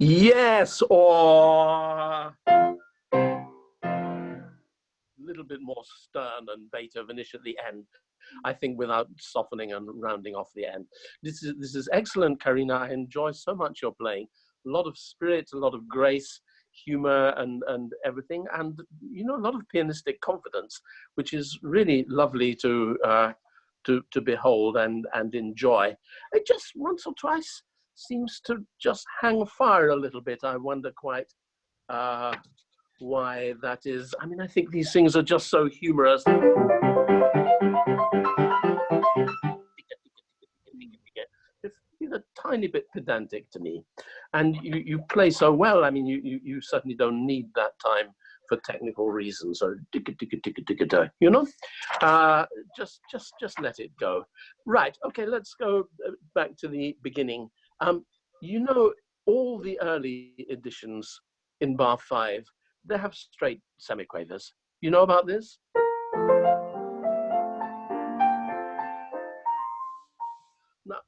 Yes, or a little bit more stern and Beethovenish at the end, I think, without softening and rounding off the end. This is excellent, Karina. I enjoy so much your playing. A lot of spirit, a lot of grace, humor, and everything, and you know, a lot of pianistic confidence, which is really lovely to behold and enjoy. It just once or twice seems to just hang fire a little bit. I wonder quite why that is. I mean, I think these things are just so humorous. It's a tiny bit pedantic to me, and you play so well. I mean, you certainly don't need that time for technical reasons. So you know, just let it go. Right. Okay. Let's go back to the beginning. You know, all the early editions in bar 5, they have straight semiquavers. You know about this? Now,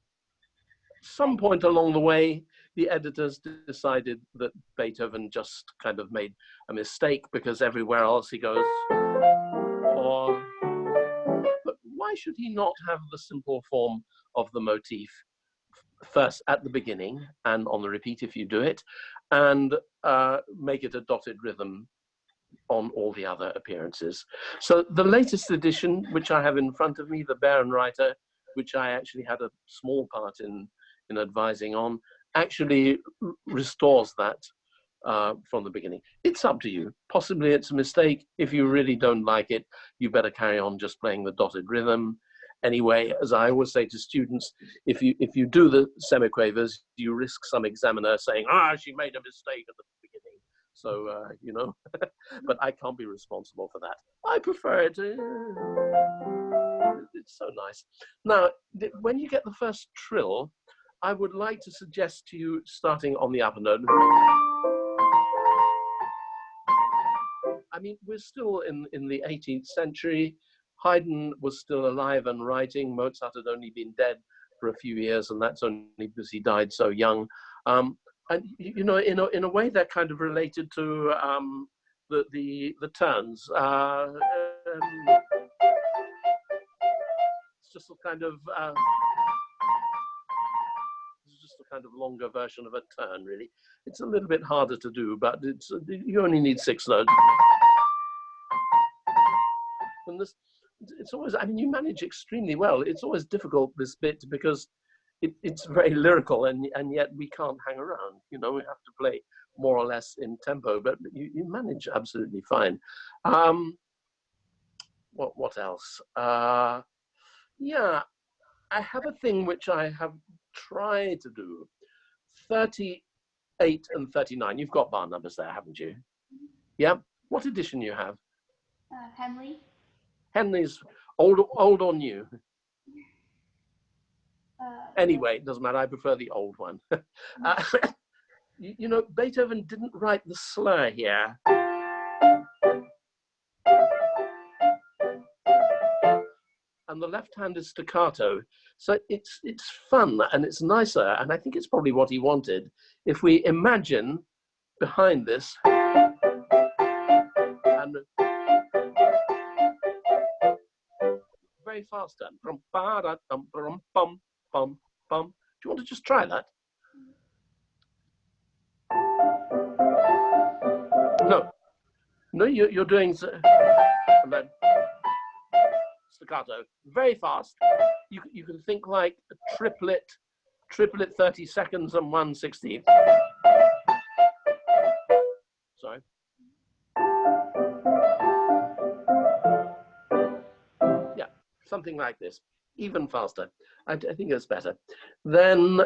some point along the way, the editors decided that Beethoven just kind of made a mistake because everywhere else he goes, or, but why should he not have the simple form of the motif first at the beginning and on the repeat if you do it, and make it a dotted rhythm on all the other appearances. So the latest edition, which I have in front of me, the Bärenreiter, which I actually had a small part in advising on, actually restores that from the beginning. It's up to you. Possibly it's a mistake. If you really don't like it, you better carry on just playing the dotted rhythm. Anyway, as I always say to students, if you do the semiquavers, you risk some examiner saying, she made a mistake at the beginning. So, you know, but I can't be responsible for that. I prefer it. It's so nice. Now, when you get the first trill, I would like to suggest to you starting on the upper note. I mean, we're still in the 18th century. Haydn was still alive and writing. Mozart had only been dead for a few years, and that's only because he died so young. And you know, in a way, they're kind of related to the turns. It's just a kind of it's just a kind of longer version of a turn, really. It's a little bit harder to do, but you only need 6 notes. And this, it's always, I mean, you manage extremely well. It's always difficult, this bit, because it's very lyrical, and yet we can't hang around. You know, we have to play more or less in tempo, but you manage absolutely fine. What else? Yeah, I have a thing which I have tried to do. 38 and 39. You've got bar numbers there, haven't you? Yeah. What edition you have? Henley. Henley's old or new? Anyway, it doesn't matter. I prefer the old one. You know, Beethoven didn't write the slur here. And the left hand is staccato. So it's fun and it's nicer. And I think it's probably what he wanted. If we imagine behind this, and very fast turn. Do you want to just try that? No, you're doing and then staccato, very fast. You can think like a triplet 30 seconds and 1/16. Sorry. Yeah, something like this, even faster. I think it's better. Then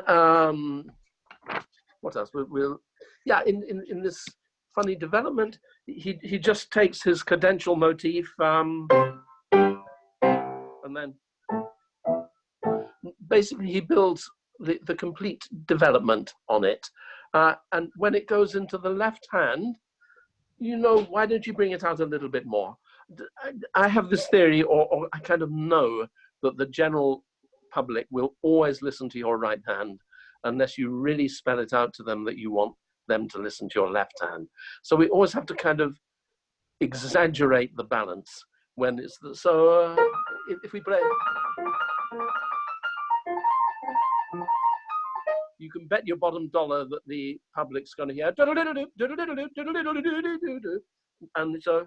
what else? We'll yeah, in this funny development, he just takes his cadential motif and then basically he builds the complete development on it. And when it goes into the left hand, you know, why don't you bring it out a little bit more? I have this theory, or I kind of know that the general public will always listen to your right hand unless you really spell it out to them that you want them to listen to your left hand. So we always have to kind of exaggerate the balance when it's so if we play, you can bet your bottom dollar that the public's going to hear, and so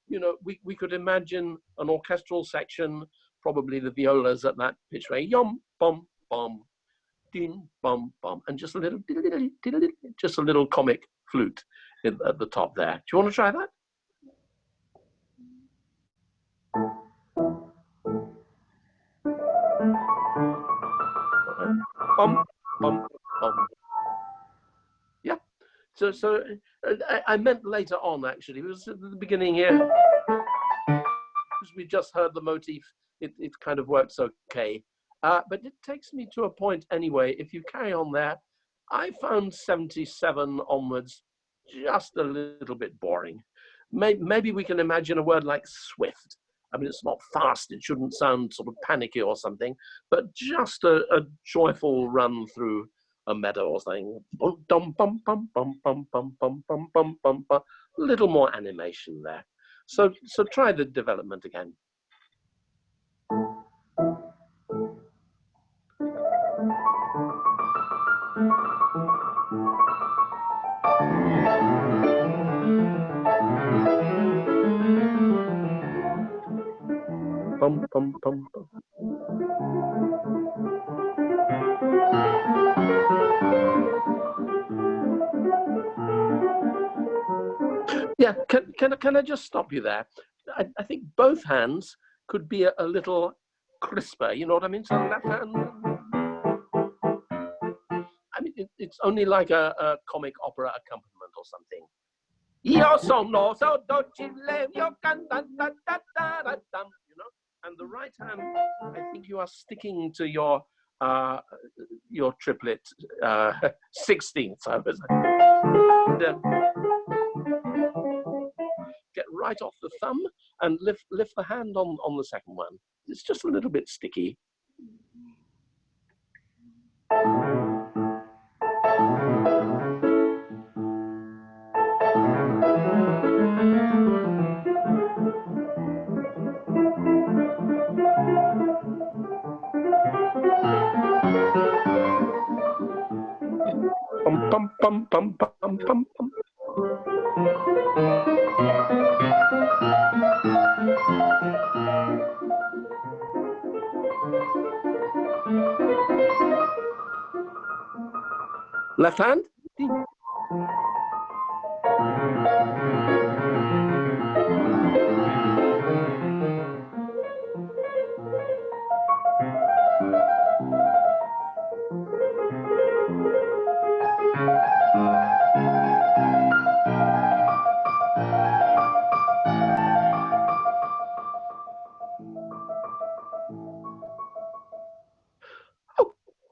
you know, we could imagine an orchestral section, probably the violas at that pitch rate, yum bum bum, din bum bum, and just a little comic flute at the top there. Do you want to try that? Bum bum bum. Yeah. So I meant later on, actually. It was at the beginning here. Because we just heard the motif, it kind of works okay. But it takes me to a point anyway. If you carry on there, I found 77 onwards just a little bit boring. Maybe we can imagine a word like swift. I mean, it's not fast. It shouldn't sound sort of panicky or something, but just a joyful run through a meadow or something. A little more animation there. So try the development again. Bum, bum, bum, bum. Yeah, can I just stop you there? I think both hands could be a little crisper, you know what I mean? So left hand, I mean, it's only like a comic opera accompaniment or something. Io sono so docile, io canto da da da da da, you know? And the right hand, I think you are sticking to your triplet 16th. I was get right off the thumb and lift the hand on the second one. It's just a little bit sticky. Pum, pum, pum, pum, pum, pum, pum. Left hand.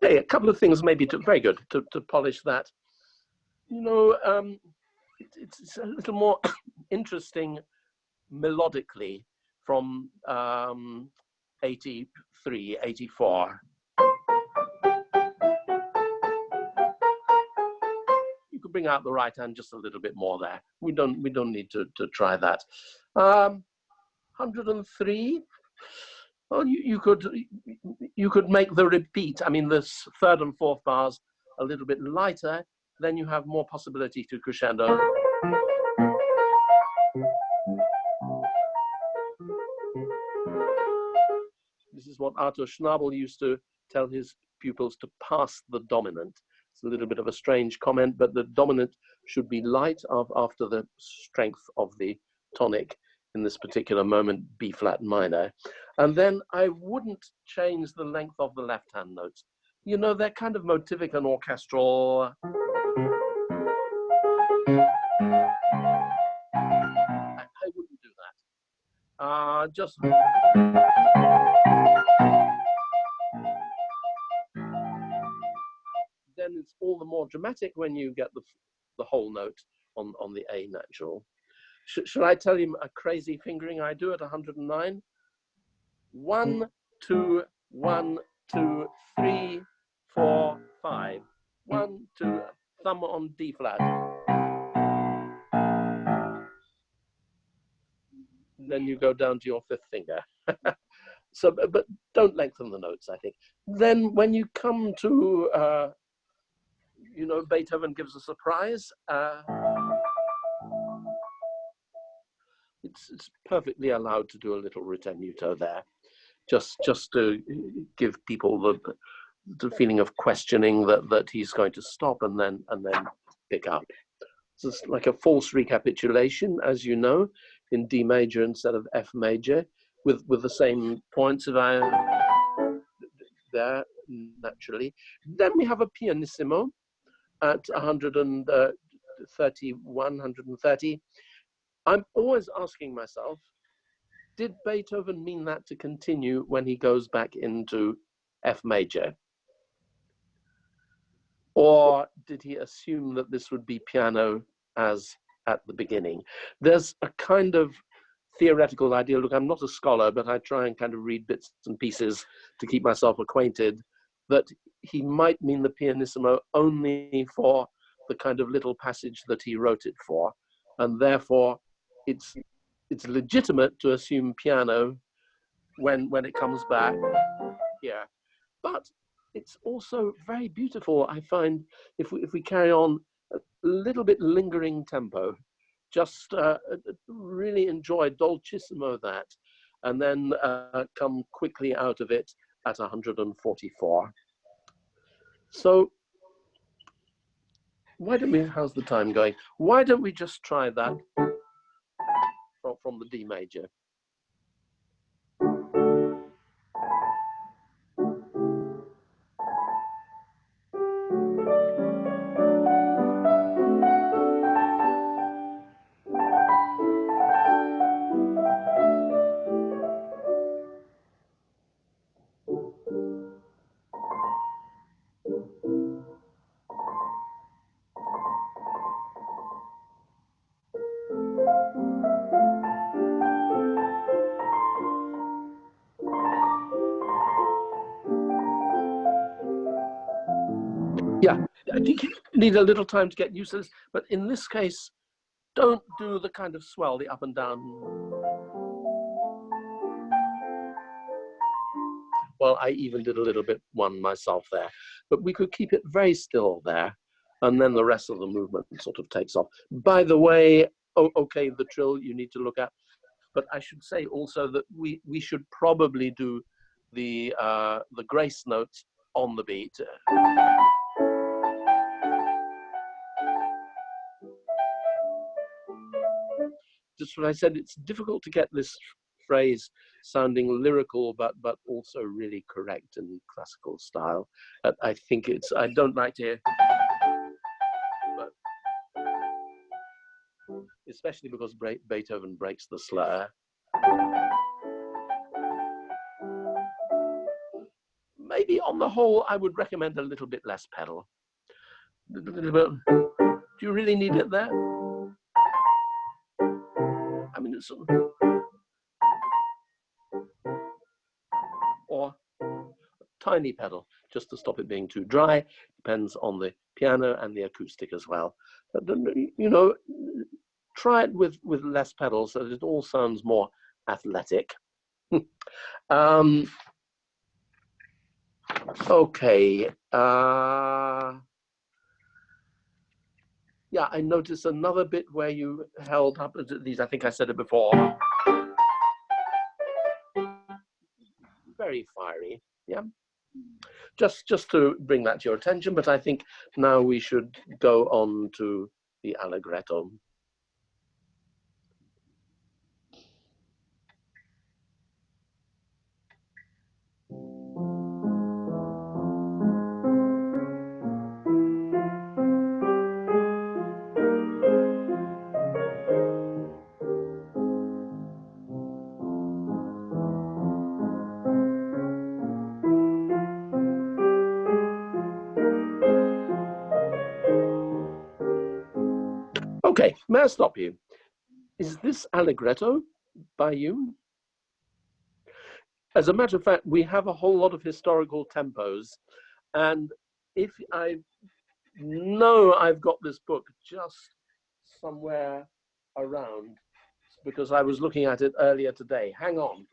Okay, a couple of things maybe very good to polish that. You know, it's a little more interesting melodically from 83, 84. You could bring out the right hand just a little bit more there. We don't need to try that. 103. Well, you could make the repeat. I mean, this third and fourth bars a little bit lighter. Then you have more possibility to crescendo. This is what Arthur Schnabel used to tell his pupils, to pass the dominant. It's a little bit of a strange comment, but the dominant should be light after the strength of the tonic, in this particular moment, B flat minor. And then I wouldn't change the length of the left hand notes. You know, they're kind of motivic and orchestral. I wouldn't do that. Just then it's all the more dramatic when you get the whole note on the A natural. Should I tell you a crazy fingering I do at 109? 1, 2, 1, 2, 3, 4, 5. 1, 2, thumb on D flat. Then you go down to your fifth finger. So, but don't lengthen the notes, I think. Then when you come to, you know, Beethoven gives a surprise. It's perfectly allowed to do a little ritenuto there, just to give people the feeling of questioning that he's going to stop and then pick up. So it's like a false recapitulation, as you know, in D major instead of F major, with the same points there naturally. Then we have a pianissimo at 131, 130. I'm always asking myself, did Beethoven mean that to continue when he goes back into F major? Or did he assume that this would be piano as at the beginning? There's a kind of theoretical idea. Look, I'm not a scholar, but I try and kind of read bits and pieces to keep myself acquainted, that he might mean the pianissimo only for the kind of little passage that he wrote it for. And therefore, it's legitimate to assume piano when it comes back here. But it's also very beautiful, I find, if we carry on a little bit lingering tempo, just really enjoy dolcissimo that, and then come quickly out of it at 144. So why don't we, how's the time going? Why don't we just try that from the D major? Yeah, I think you need a little time to get used to this, but in this case, don't do the kind of swell, the up and down. Well, I even did a little bit one myself there, but we could keep it very still there, and then the rest of the movement sort of takes off. By the way, okay, the trill you need to look at, but I should say also that we should probably do the grace notes on the beat. Just what I said, it's difficult to get this phrase sounding lyrical, but also really correct in classical style. I think it's, I don't like to hear, but especially because Beethoven breaks the slur. Maybe on the whole, I would recommend a little bit less pedal. Do you really need it there? I mean, it's, or tiny pedal, just to stop it being too dry. Depends on the piano and the acoustic as well. But, you know, try it with less pedals so that it all sounds more athletic. Okay. Yeah, I noticed another bit where you held up these. I think I said it before. Very fiery. Yeah. Just to bring that to your attention, but I think now we should go on to the Allegretto. Okay, may I stop you? Is this Allegretto by you? As a matter of fact, we have a whole lot of historical tempos, and if I know I've got this book just somewhere around, because I was looking at it earlier today. Hang on.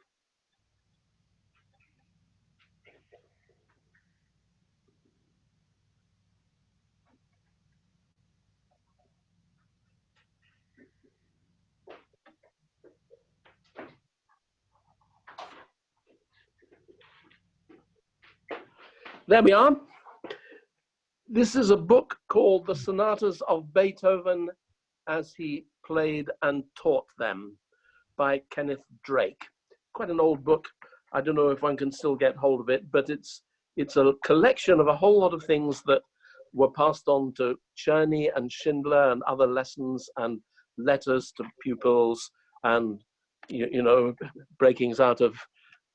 There we are. This is a book called The Sonatas of Beethoven as He Played and Taught Them by Kenneth Drake. Quite an old book. I don't know if one can still get hold of it, but it's a collection of a whole lot of things that were passed on to Czerny and Schindler and other lessons and letters to pupils and, you know, breakings out of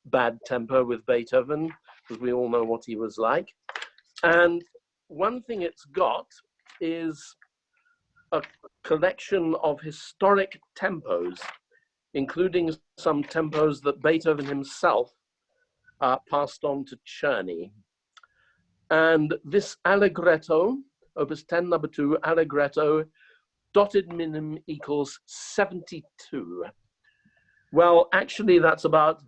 bad temper with Beethoven, because we all know what he was like. And one thing it's got is a collection of historic tempos, including some tempos that Beethoven himself passed on to Czerny. And this Allegretto, Opus 10, number 2, Allegretto, dotted minim equals 72. Well, actually, that's about...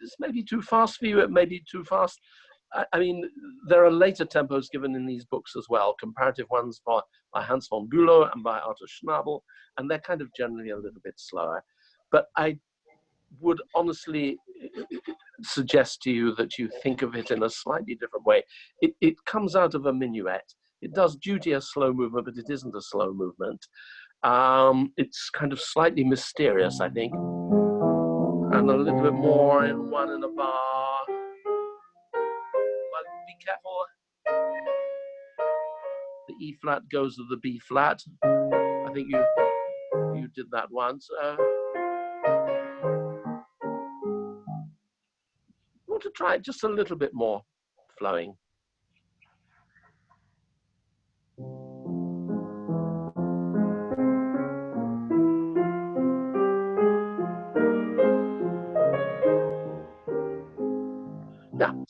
This may be too fast for you, it may be too fast. I mean, there are later tempos given in these books as well, comparative ones by Hans von Bülow and by Arthur Schnabel, and they're kind of generally a little bit slower. But I would honestly suggest to you that you think of it in a slightly different way. It comes out of a minuet. It does duty as slow movement, but it isn't a slow movement. It's kind of slightly mysterious, I think. And a little bit more in one and a bar. But be careful. The E flat goes to the B flat. I think you did that once. I want to try it just a little bit more flowing.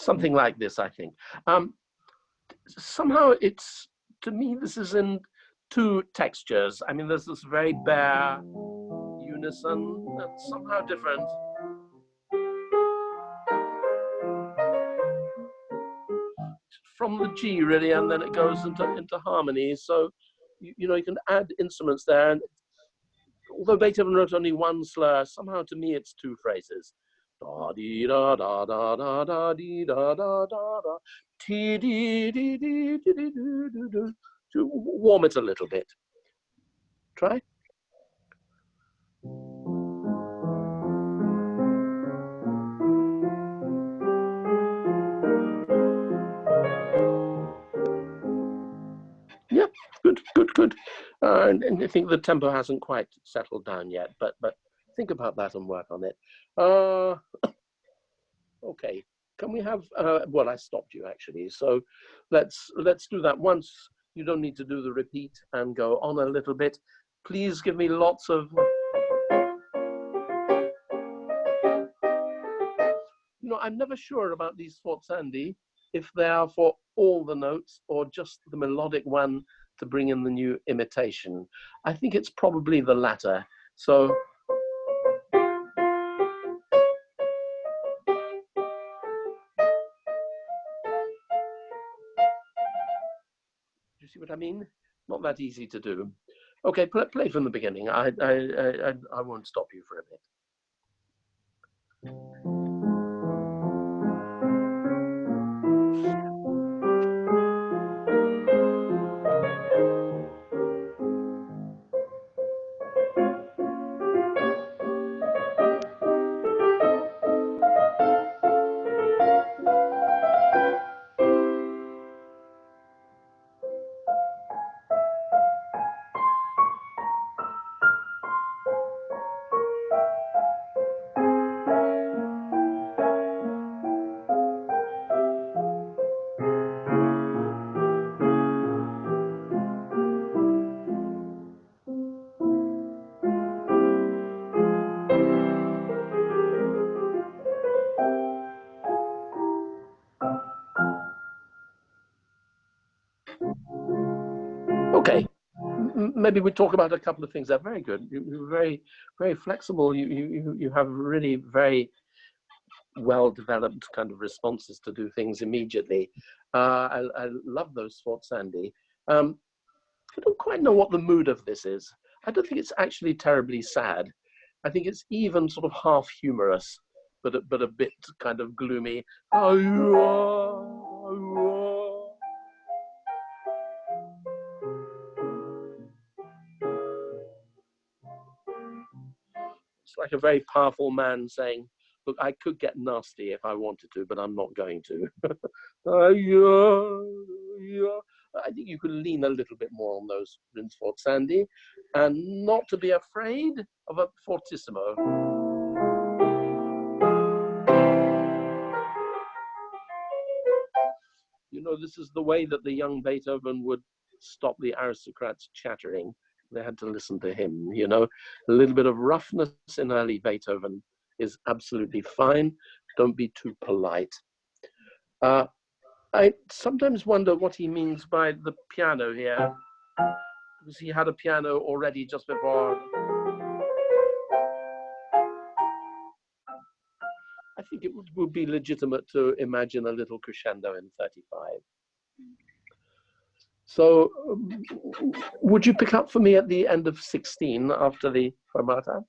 something like this, I think. Somehow it's, to me, this is in two textures. I mean, there's this very bare unison that's somehow different. From the G, really, and then it goes into harmony. So, you know, you can add instruments there. And although Beethoven wrote only one slur, somehow to me it's two phrases. Da dee da da da da da dee da da da da ti dee dee dee dee dee doo doo, to warm it a little bit. Try. Yeah, good, good, good. And I think the tempo hasn't quite settled down yet, but think about that and work on it. Okay, can we have? Well, I stopped you actually, so let's do that once. You don't need to do the repeat and go on a little bit. Please give me lots of. You know, I'm never sure about these sforzandi, if they are for all the notes or just the melodic one to bring in the new imitation. I think it's probably the latter. So. You see what I mean? Not that easy to do. Okay, play from the beginning. I won't stop you for a bit. Okay, maybe we talk about a couple of things. They're very good. You're very, very flexible. You have really very well-developed kind of responses to do things immediately. I love those sforzandi. I don't quite know what the mood of this is. I don't think it's actually terribly sad. I think it's even sort of half humorous, but a bit kind of gloomy. It's like a very powerful man saying, look, I could get nasty if I wanted to, but I'm not going to. I think you could lean a little bit more on those sforzandi and not to be afraid of a fortissimo. You know, this is the way that the young Beethoven would stop the aristocrats chattering. They had to listen to him, you know. A little bit of roughness in early Beethoven is absolutely fine. Don't be too polite. I sometimes wonder what he means by the piano here, because he had a piano already just before. I think it would be legitimate to imagine a little crescendo in 35. So would you pick up for me at the end of 16 after the fermata?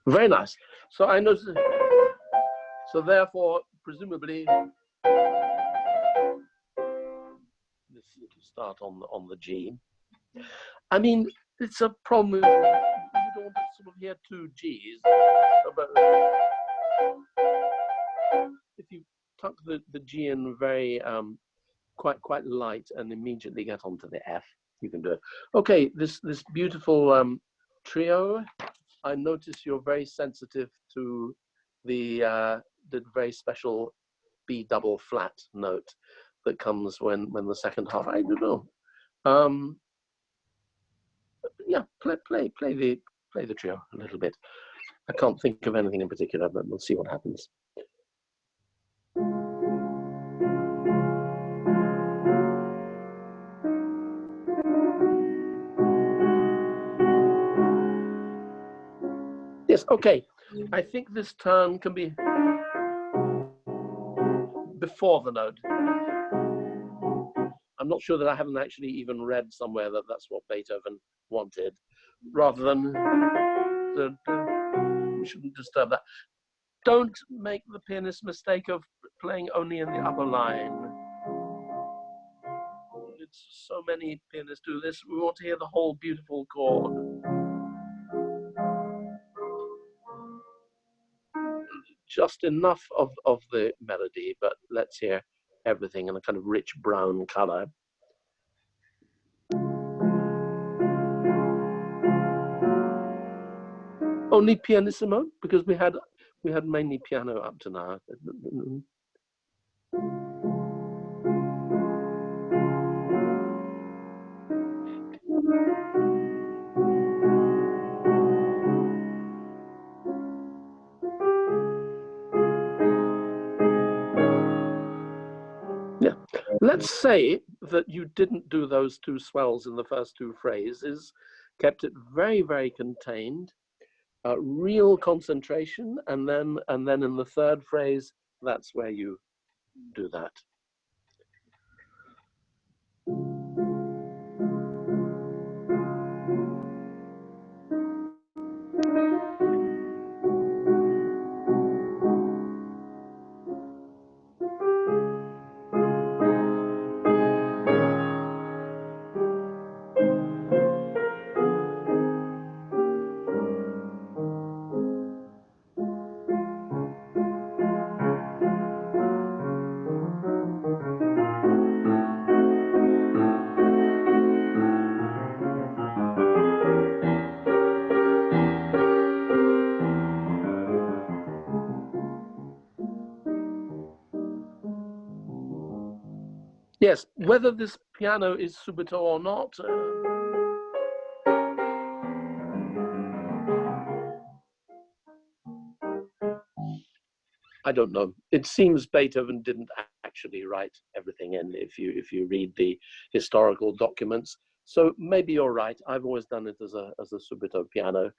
Very nice. So I know. So therefore, presumably, this is to start on the G. I mean, it's a problem. You don't sort of hear two Gs. But if you tuck the G in very quite light and immediately get onto the F. You can do it. Okay, this beautiful trio. I notice you're very sensitive to the very special B double flat note that comes when the second half. I don't know. Yeah, play the trio a little bit. I can't think of anything in particular, but we'll see what happens. Yes, okay. I think this turn can be before the note. I'm not sure that I haven't actually even read somewhere that that's what Beethoven wanted, rather than we shouldn't disturb that. Don't make the pianist's mistake of playing only in the upper line. It's so many pianists do this. We want to hear the whole beautiful chord. Just enough of the melody, but let's hear everything in a kind of rich brown color. Only pianissimo, because we had mainly piano up to now. Yeah, let's say that you didn't do those two swells in the first two phrases, kept it very, very contained, real concentration, and then in the third phrase, that's where you do that. Yes, whether this piano is subito or not, I don't know. It seems Beethoven didn't actually write everything in if you read the historical documents. So maybe you're right. I've always done it as a subito piano.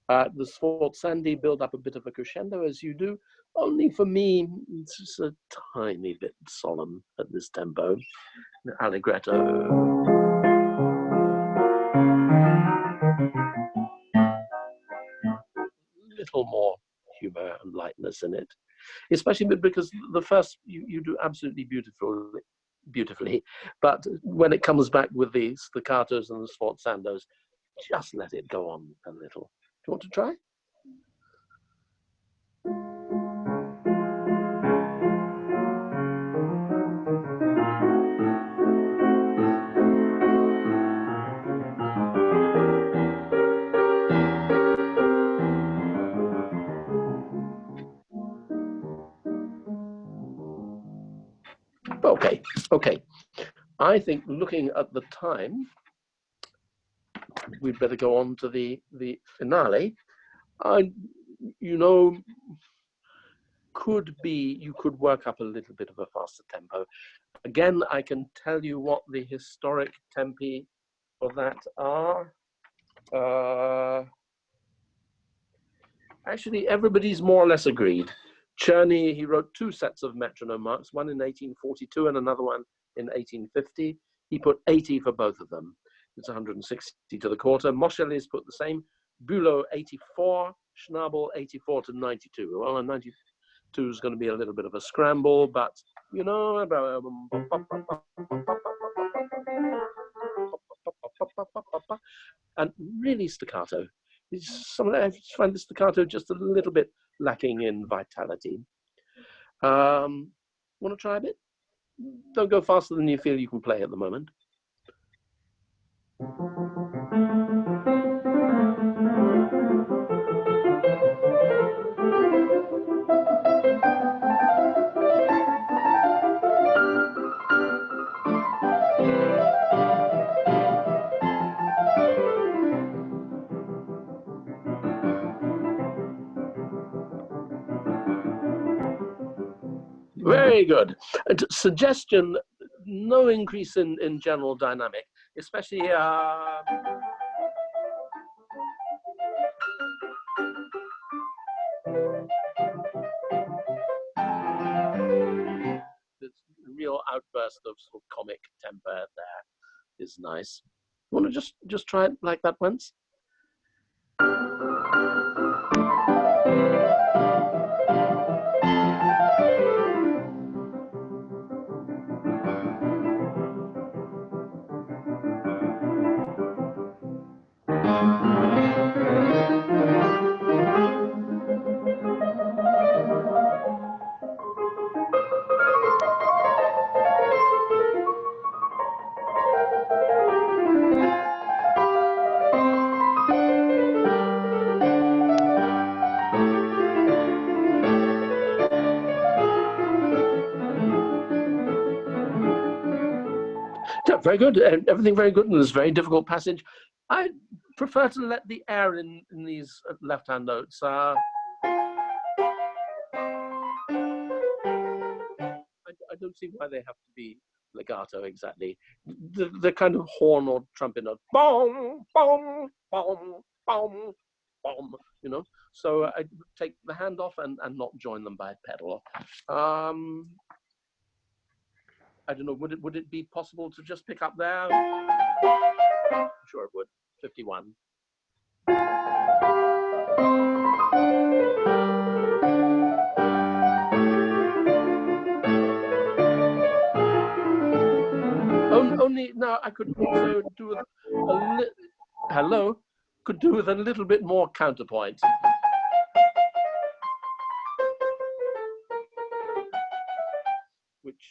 The sforzandi build up a bit of a crescendo as you do. Only for me, it's just a tiny bit solemn at this tempo. Allegretto. Little more humor and lightness in it, especially because the first you do absolutely beautifully, but when it comes back with the staccatos and the sforzandos, just let it go on a little. Do you want to try? Okay. I think looking at the time, we'd better go on to the finale. You could work up a little bit of a faster tempo. Again, I can tell you what the historic tempi for that are. Actually, everybody's more or less agreed. Czerny, he wrote two sets of metronome marks, one in 1842 and another one in 1850. He put 80 for both of them. It's 160 to the quarter. Moscheles put the same. Bülow 84, Schnabel 84 to 92. Well, 92 is going to be a little bit of a scramble, but you know, and really staccato. I find the staccato just a little bit lacking in vitality. Want to try a bit? Don't go faster than you feel you can play at the moment. Very good. Suggestion, no increase in general dynamic, especially it's real outburst of sort of comic temper there is nice. You want to just try it like that once? Very good. Everything very good in this very difficult passage. I prefer to let the air in these left-hand notes. I don't see why they have to be legato exactly. The kind of horn or trumpet note, boom, boom, boom, boom, boom. You know. So I take the hand off and not join them by pedal. I don't know, would it be possible to just pick up there? Sure it would. 51. Only now I could also do could do with a little bit more counterpoint.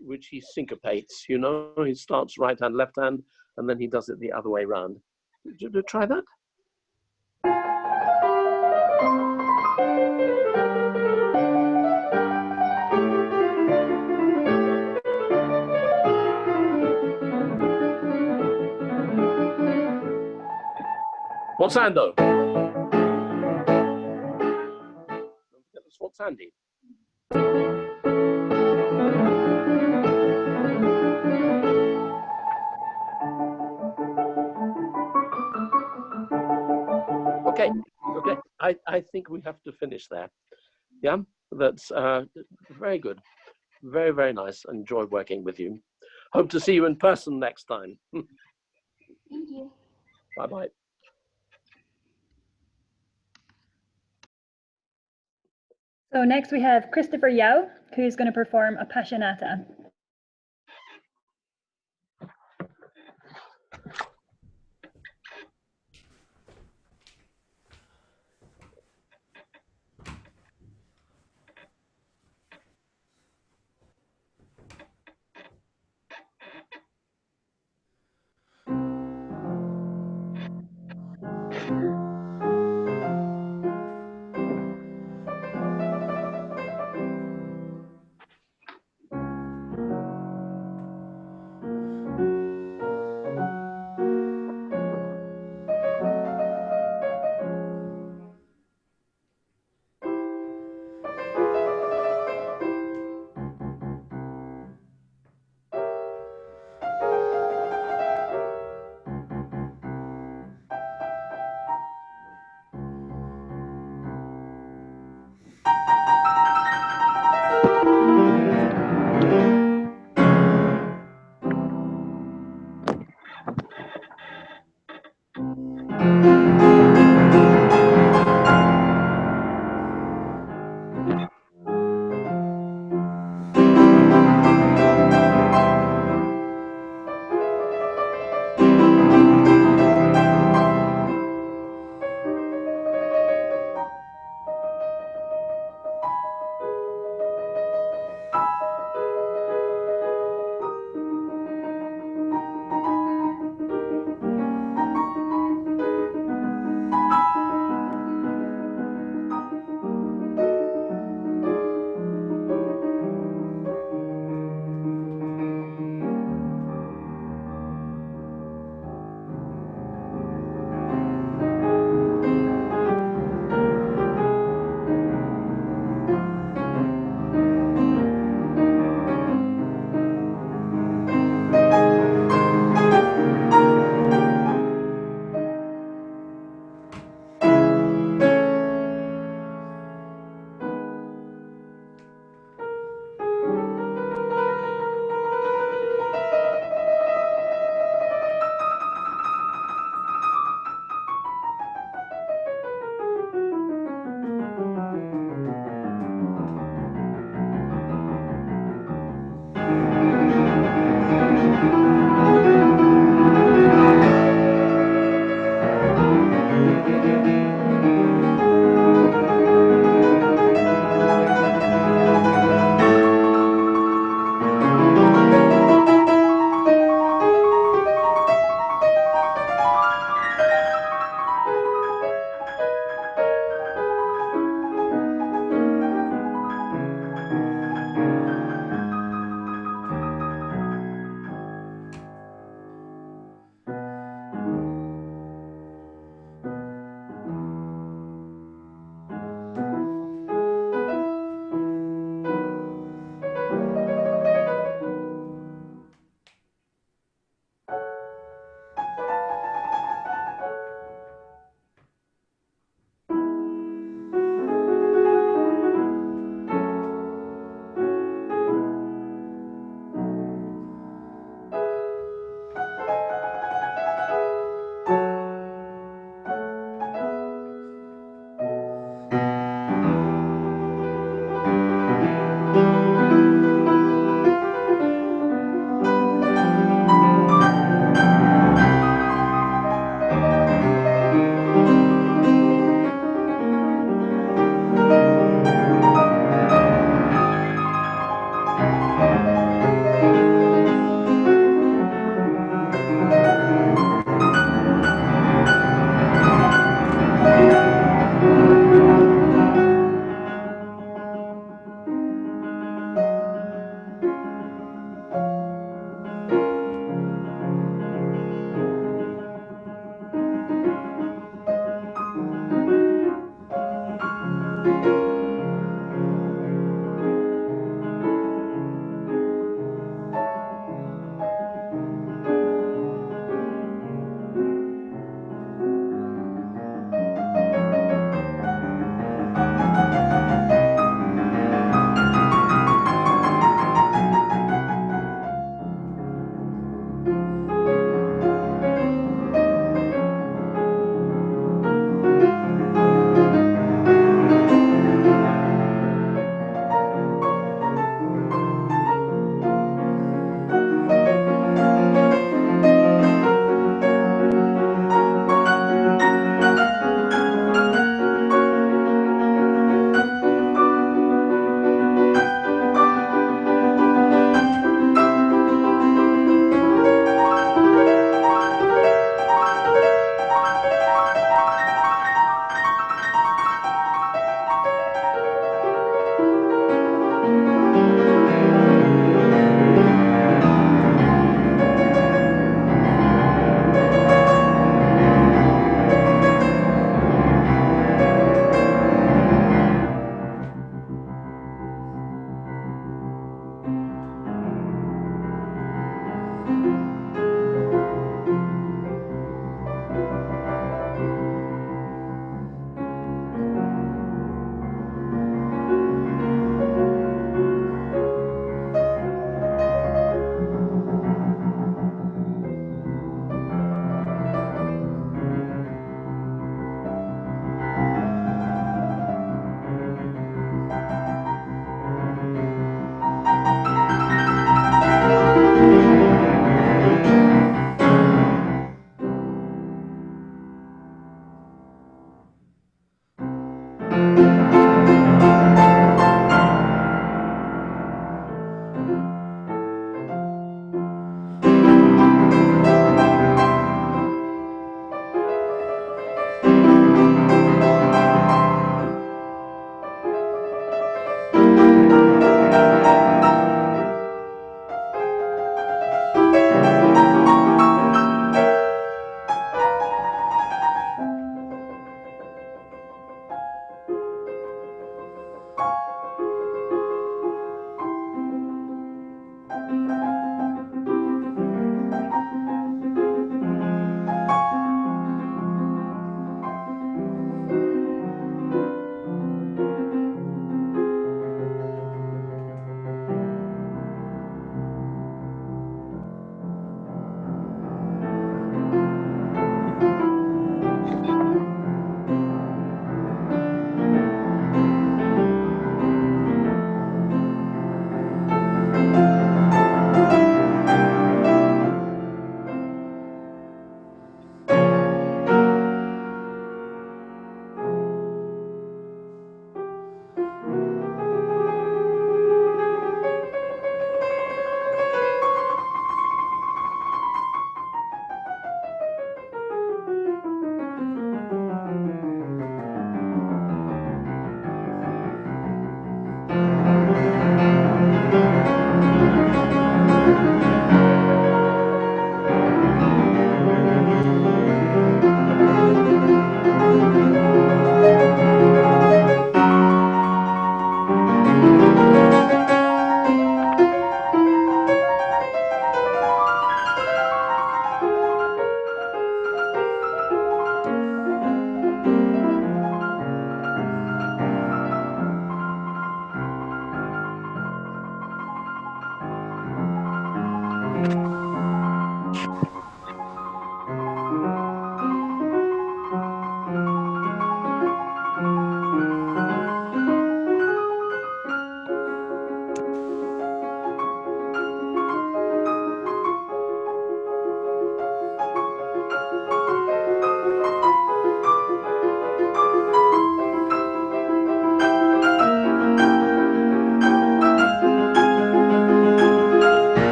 Which he syncopates, you know, he starts right hand, left hand, and then he does it the other way around. Did you try that? Sforzando. Don't forget the sforzandi. Okay. I think we have to finish there. Yeah, that's very good. Very, very nice. Enjoyed working with you. Hope to see you in person next time. Thank you. Bye-bye. So next we have Christopher Yao, who's going to perform a Passionata.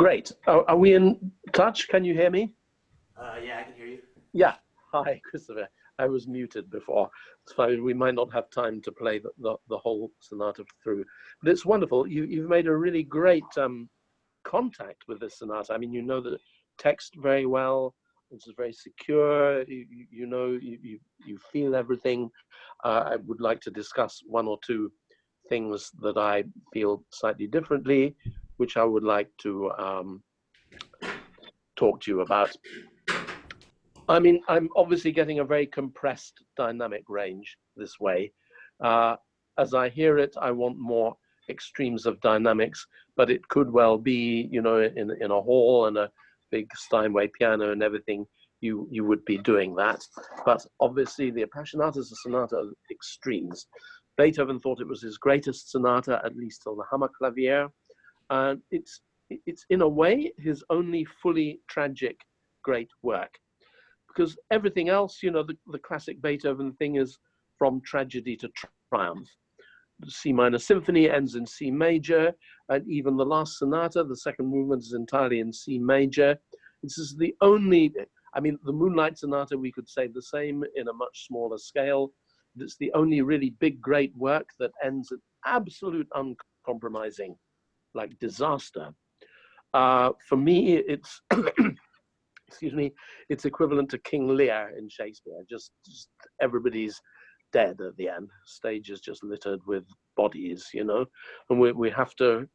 Great. Are we in touch? Can you hear me? Yeah, I can hear you. Yeah. Hi, Christopher. I was muted before. It's fine. We might not have time to play the whole sonata through, but it's wonderful. You've made a really great contact with this sonata. I mean, you know the text very well. It's very secure. You feel everything. I would like to discuss one or two things that I feel slightly differently, which I would like to talk to you about. I mean, I'm obviously getting a very compressed dynamic range this way. As I hear it, I want more extremes of dynamics, but it could well be, you know, in a hall and a big Steinway piano and everything, you would be doing that. But obviously the Appassionatas of Sonata are extremes. Beethoven thought it was his greatest sonata, at least till the Hammerklavier. And it's in a way his only fully tragic great work. Because everything else, you know, the classic Beethoven thing is from tragedy to triumph. The C minor symphony ends in C major, and even the last sonata, the second movement, is entirely in C major. This is the only, I mean, the Moonlight Sonata, we could say the same in a much smaller scale. It's the only really big, great work that ends in absolute uncompromising, like disaster. For me, it's excuse me, it's equivalent to King Lear in Shakespeare. Just everybody's dead at the end. Stage is just littered with bodies, you know, and we have to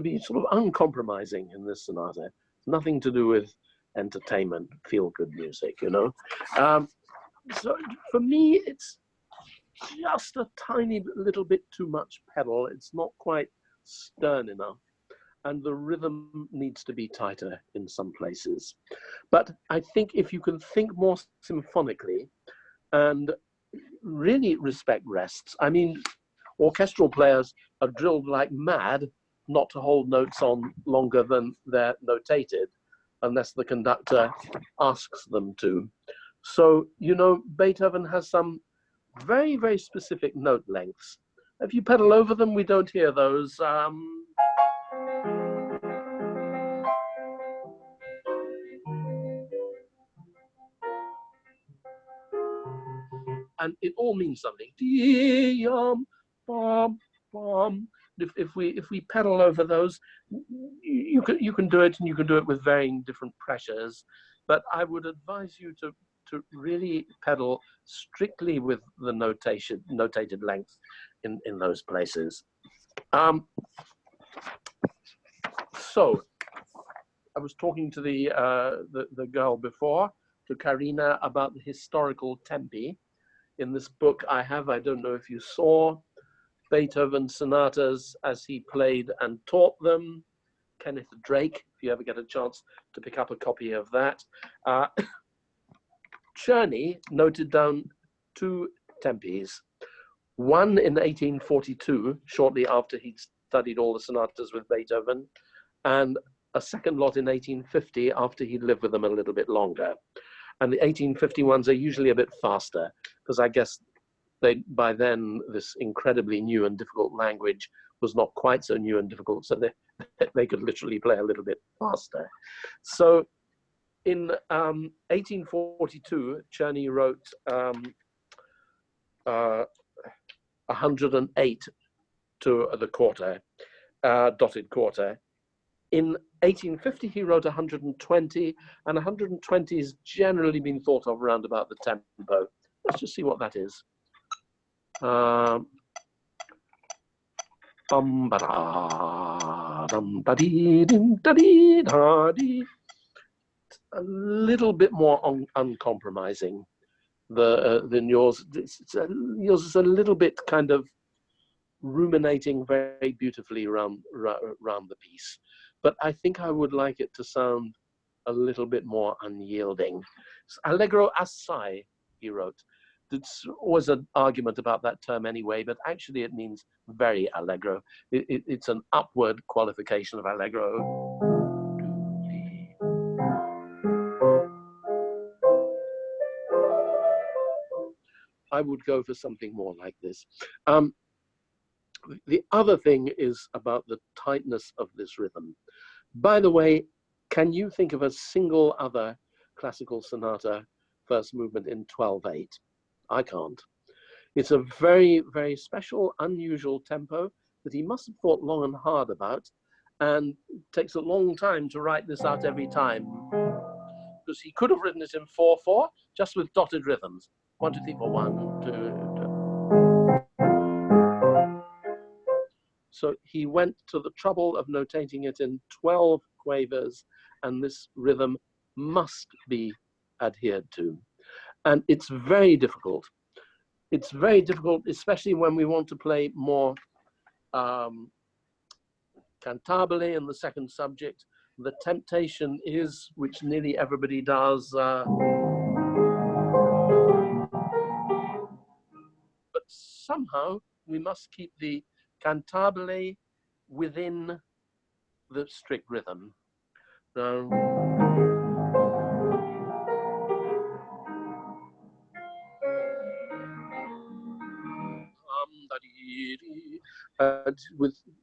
be sort of uncompromising in this sonata. It's nothing to do with entertainment, feel good music, you know. So for me, it's just a tiny little bit too much pedal. It's not quite stern enough. And the rhythm needs to be tighter in some places. But I think if you can think more symphonically and really respect rests, I mean, orchestral players are drilled like mad not to hold notes on longer than they're notated, unless the conductor asks them to. So, you know, Beethoven has some very, very specific note lengths. If you pedal over them, we don't hear those. And it all means something. If we pedal over those, you can do it, and you can do it with varying different pressures. But I would advise you to really pedal strictly with the notated length in those places. So I was talking to the girl before, to Karina, about the historical tempi. In this book I have, I don't know if you saw, Beethoven sonatas as he played and taught them. Kenneth Drake, if you ever get a chance to pick up a copy of that. Czerny noted down two tempis. One in 1842, shortly after he'd studied all the sonatas with Beethoven, and a second lot in 1850 after he'd lived with them a little bit longer. And the 1850 ones are usually a bit faster, because I guess by then this incredibly new and difficult language was not quite so new and difficult, so they could literally play a little bit faster. So in 1842, Czerny wrote 108 to the quarter, dotted quarter. In 1850, he wrote 120, and 120 has generally been thought of around about the tempo. Let's just see what that is. A little bit more uncompromising than yours. Yours is a little bit kind of ruminating very beautifully around the piece. But I think I would like it to sound a little bit more unyielding. Allegro assai, he wrote. There's always an argument about that term anyway, but actually it means very allegro. It's an upward qualification of allegro. I would go for something more like this. The other thing is about the tightness of this rhythm. By the way, can you think of a single other classical sonata first movement in 12/8? I can't. It's a very, very special, unusual tempo that he must have thought long and hard about, and it takes a long time to write this out every time. Because he could have written it in 4/4, just with dotted rhythms. 1, 2, 3, 4, 1, 2, 2. So he went to the trouble of notating it in 12 quavers, and this rhythm must be adhered to. And it's very difficult. It's very difficult, especially when we want to play more cantabile in the second subject. The temptation is, which nearly everybody does, but somehow we must keep the cantabile within the strict rhythm. So,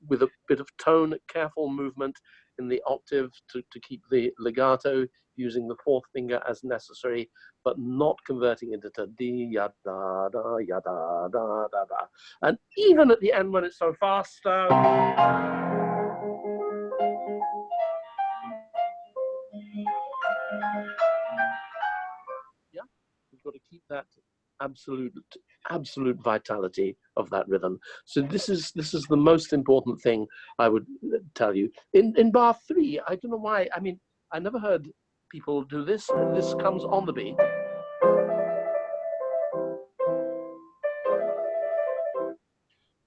with a bit of tone, careful movement in the octave to keep the legato, using the fourth finger as necessary, but not converting it into di, ya, da, da, ya, da, da, da, da. And even at the end when it's so fast, yeah, we've got to keep that absolute vitality of that rhythm. So this is the most important thing I would tell you. In bar 3, I don't know why. I mean, I never heard people do this. This comes on the beat.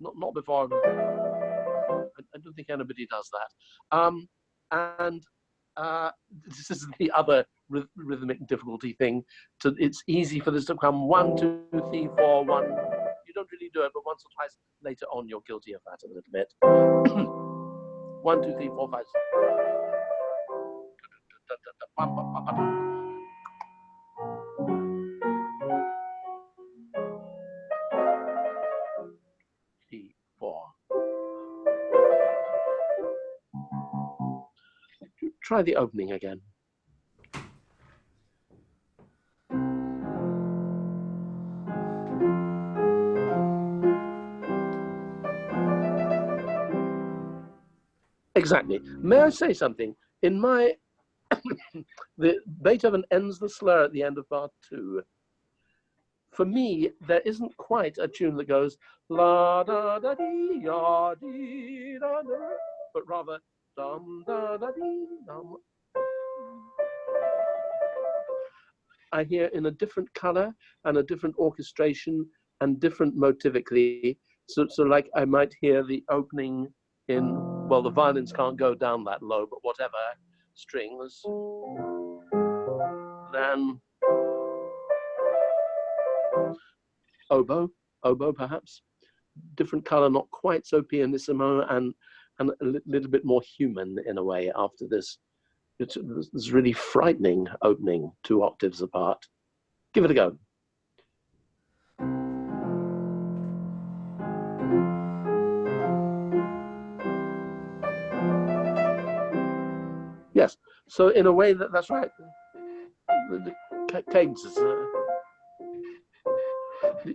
Not before. I don't think anybody does that. And this is the other rhythmic difficulty thing. It's easy for this to come 1, 2, 3, 4, 1. You don't really do it, but once or twice later on, you're guilty of that a little bit. 1, 2, 3, 4, 5. 3, 4. Try the opening again. Exactly. May I say something? In my, Beethoven ends the slur at the end of bar 2. For me, there isn't quite a tune that goes la da da dee ya dee da da, but rather dum da da dee dum. I hear in a different color and a different orchestration and different motivically. So like I might hear the opening in, well, the violins can't go down that low, but whatever, strings. Then oboe perhaps. Different color, not quite so pianissimo, and a little bit more human in a way after this. It's really frightening opening, 2 octaves apart. Give it a go. Yes, so in a way that's right. The cadence is,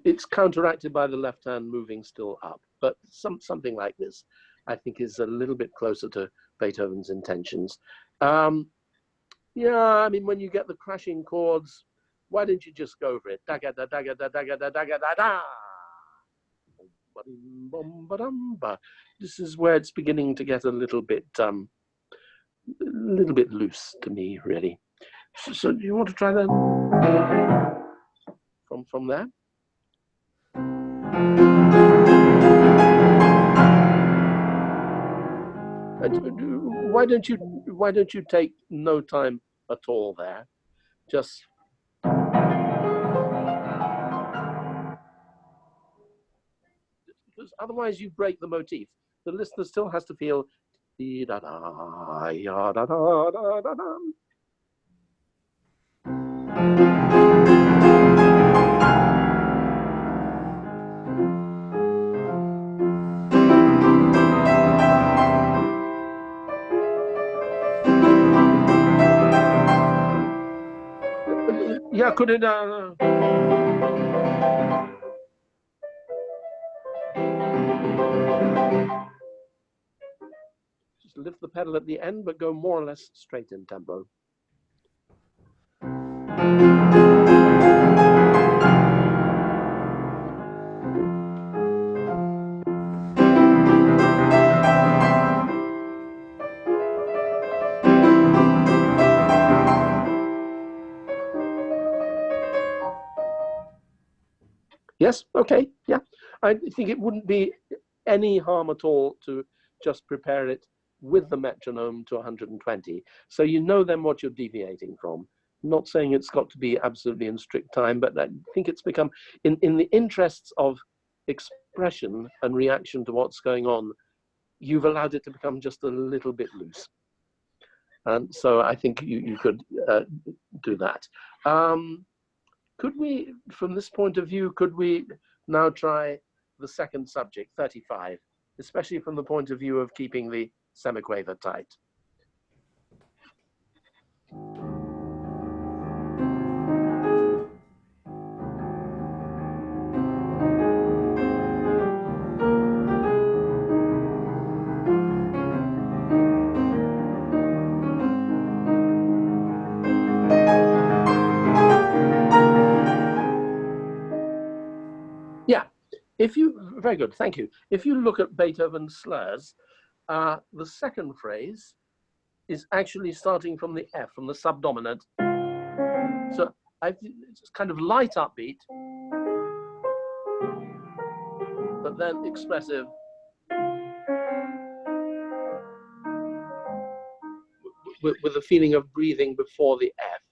it's counteracted by the left hand moving still up, but something like this, I think, is a little bit closer to Beethoven's intentions. Yeah, I mean, when you get the crashing chords, why don't you just go for it? Da ga da da ga da da ga da da ga da da. This is where it's beginning to get a little bit loose to me, really. So do you want to try that from there? Why don't you take no time at all there? Just because otherwise you break the motif. The listener still has to feel dee da da ya da da da da da. Yeah, could it? Just lift the pedal at the end, but go more or less straight in tempo. Yes, okay, yeah. I think it wouldn't be any harm at all to just prepare it with the metronome to 120. So you know then what you're deviating from. I'm not saying it's got to be absolutely in strict time, but I think it's become, in the interests of expression and reaction to what's going on, you've allowed it to become just a little bit loose. And so I think you could do that. Could we, from this point of view, could we now try the second subject, 35, especially from the point of view of keeping the semiquaver tight? Yeah, if you, very good, thank you. If you look at Beethoven's slurs, the second phrase is actually starting from the F, from the subdominant. So it's kind of light upbeat, but then expressive. With a feeling of breathing before the F.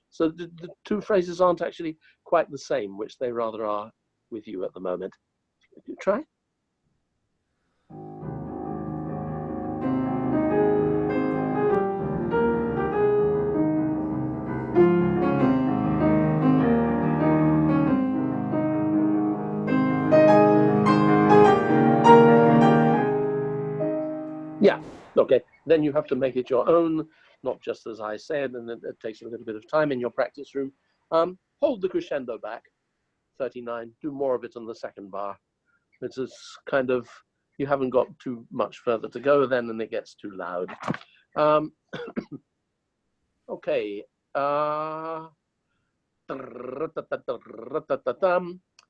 So the two phrases aren't actually quite the same, which they rather are with you at the moment. You try? Yeah, okay. Then you have to make it your own, not just as I said, and it takes a little bit of time in your practice room. Hold the crescendo back, 39, do more of it on the second bar. It's kind of, you haven't got too much further to go then, and it gets too loud. Okay.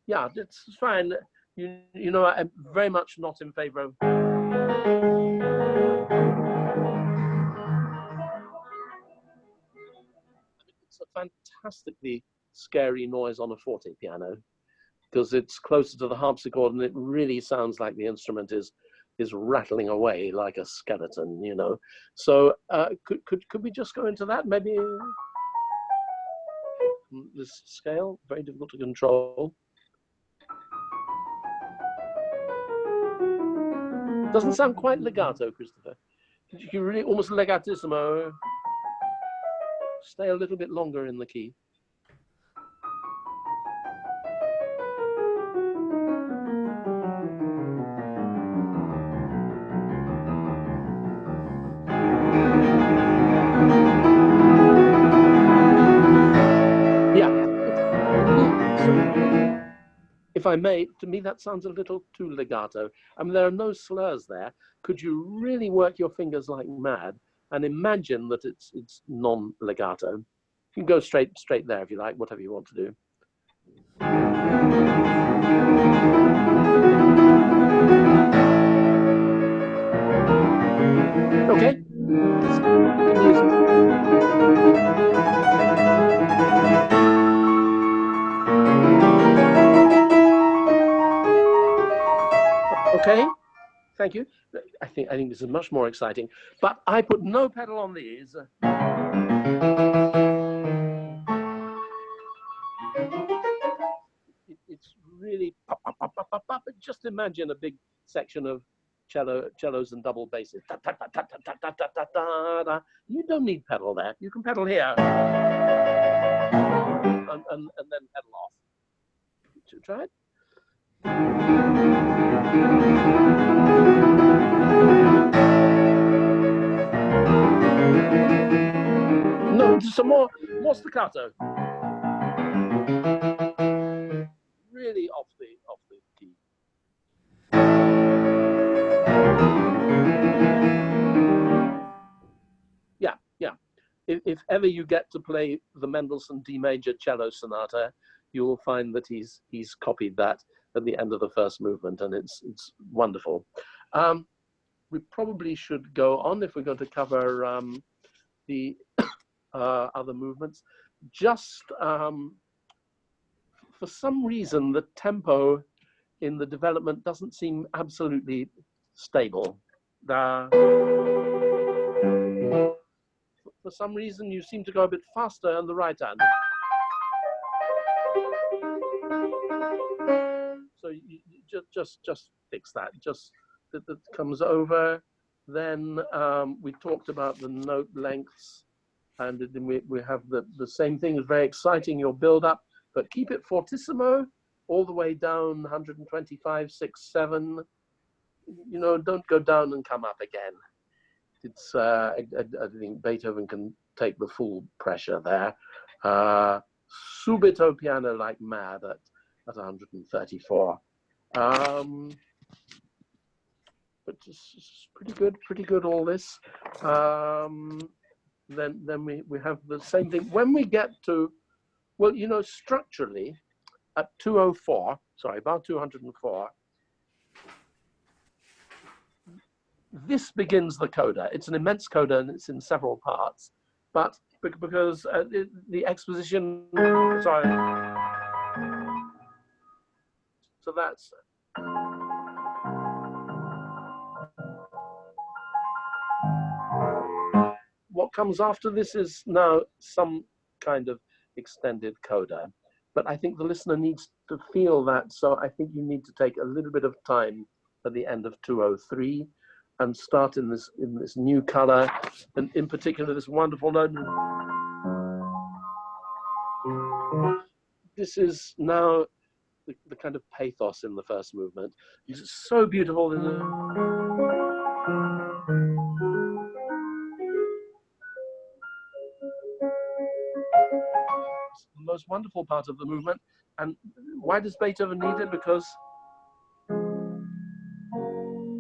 Yeah, it's fine. You know, I'm very much not in favor of. It's a fantastically scary noise on a forte piano because it's closer to the harpsichord and it really sounds like the instrument is rattling away like a skeleton, you know. So could we just go into that? Maybe this scale, very difficult to control. Doesn't sound quite legato, Christopher. You really almost legatissimo. Stay a little bit longer in the key. If I may, to me that sounds a little too legato. I mean, there are no slurs there. Could you really work your fingers like mad and imagine that it's non-legato? You can go straight there if you like, whatever you want to do. Okay. Okay, thank you. I think this is much more exciting, but I put no pedal on these. It's really pop, pop, pop, pop, pop, pop. Just imagine a big section of cellos and double basses. You don't need pedal there. You can pedal here and then pedal off. Try it. No, some more staccato. Really off the key. Yeah, yeah. If ever you get to play the Mendelssohn D major cello sonata, you will find that he's copied that at the end of the first movement, and it's wonderful. We probably should go on if we're going to cover the other movements. Just for some reason, the tempo in the development doesn't seem absolutely stable. For some reason, you seem to go a bit faster on the right hand. So you just fix that. Just that comes over. Then we talked about the note lengths, and then we have the same thing. It's very exciting, your build up, but keep it fortissimo all the way down 125, 6, 7. You know, don't go down and come up again. It's I think Beethoven can take the full pressure there. Subito piano like mad at 134. But it's pretty good all this. Then we have the same thing. When we get to, well, you know, structurally at 204, sorry, about 204, this begins the coda. It's an immense coda and it's in several parts, but because the exposition, sorry, so that's, what comes after this is now some kind of extended coda, but I think the listener needs to feel that, so I think you need to take a little bit of time at the end of 203 and start in this new color, and in particular this wonderful note. This is now the kind of pathos in the first movement. It's so beautiful. The most wonderful part of the movement. And why does Beethoven need it? Because,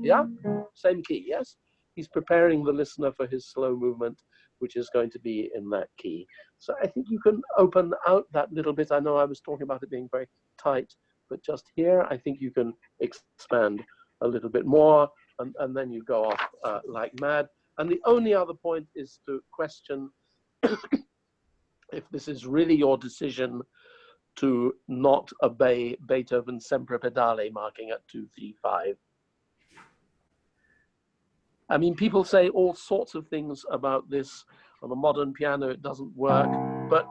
yeah, same key, yes? He's preparing the listener for his slow movement, which is going to be in that key. So I think you can open out that little bit. I know I was talking about it being very tight, but just here, I think you can expand a little bit more, and then you go off like mad. And the only other point is to question if this is really your decision to not obey Beethoven's sempre pedale marking at 235. I mean, people say all sorts of things about this. On a modern piano, it doesn't work. But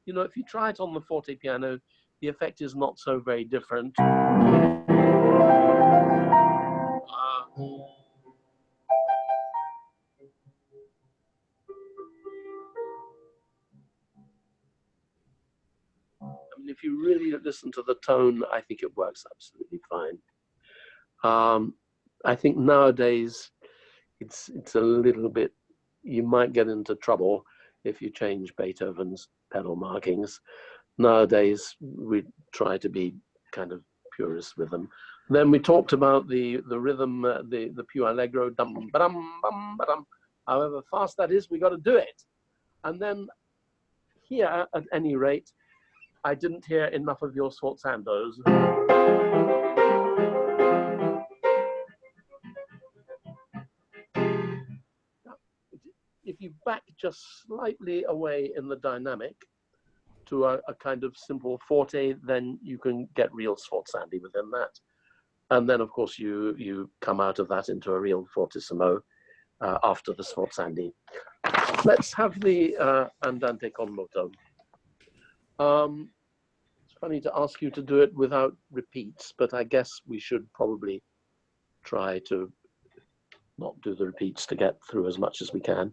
you know, if you try it on the forte piano, the effect is not so very different. I mean, if you really listen to the tone, I think it works absolutely fine. I think nowadays it's a little bit, you might get into trouble if you change Beethoven's pedal markings. Nowadays, we try to be kind of purist with them. Then we talked about the rhythm, the più allegro, dum ba-dum, bum ba-dum. However fast that is, we got to do it. And then here, at any rate, I didn't hear enough of your sforzandos. If you back just slightly away in the dynamic to a kind of simple forte, then you can get real sforzandi within that. And then, of course, you come out of that into a real fortissimo after the sforzandi. Let's have the andante con moto. It's funny to ask you to do it without repeats, but I guess we should probably try to not do the repeats to get through as much as we can.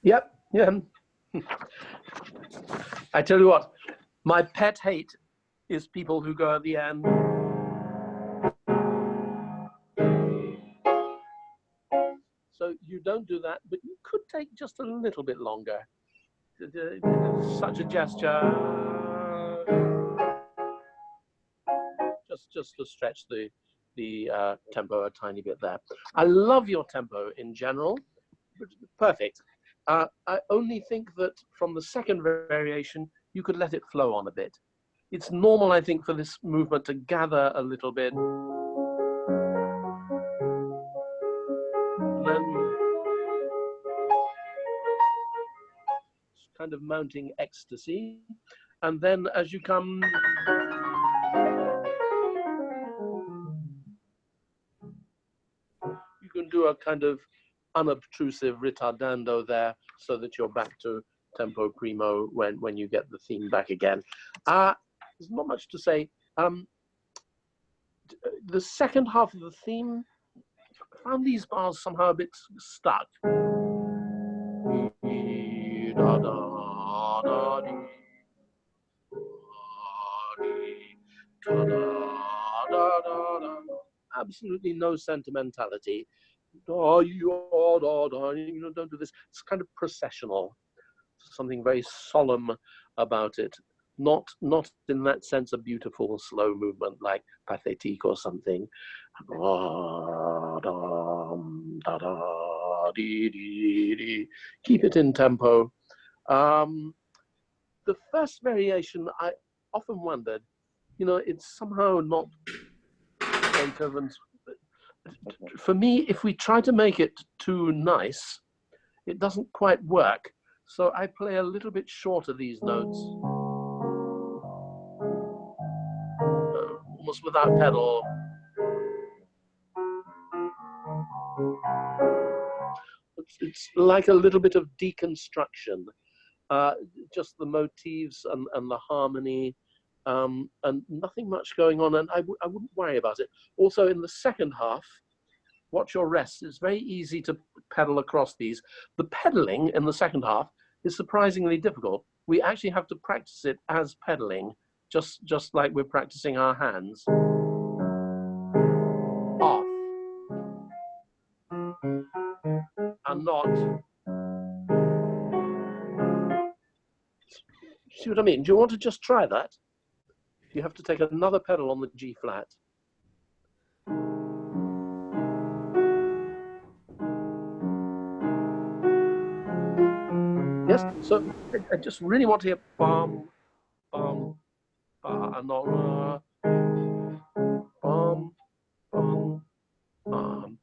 Yep, yeah. I tell you what, my pet hate is people who go at the end. So you don't do that, but you could take just a little bit longer. Such a gesture, just to stretch the tempo a tiny bit there. I love your tempo in general, perfect. I only think that from the second variation, you could let it flow on a bit. It's normal, I think, for this movement to gather a little bit. And then kind of mounting ecstasy. And then as you come, you can do a kind of unobtrusive ritardando there so that you're back to tempo primo when you get the theme back again. There's not much to say. The second half of the theme, I found these bars somehow a bit stuck. Absolutely no sentimentality. Don't do this. It's kind of processional. Something very solemn about it. Not in that sense a beautiful slow movement like Pathétique or something. Keep it in tempo. The first variation, I often wondered, it's somehow not Beethoven's. For me, if we try to make it too nice, it doesn't quite work. So I play a little bit shorter these notes, almost without pedal. It's like a little bit of deconstruction, just the motifs and the harmony, and nothing much going on, and I wouldn't worry about it. Also, in the second half, watch your rests. It's very easy to pedal across these. The pedaling in the second half is surprisingly difficult. We actually have to practice it as pedaling, just like we're practicing our hands. Off. And not. See what I mean? Do you want to just try that? You have to take another pedal on the G flat. Yes, so I just really want to hear bum, bum, and not bum, bum, bum.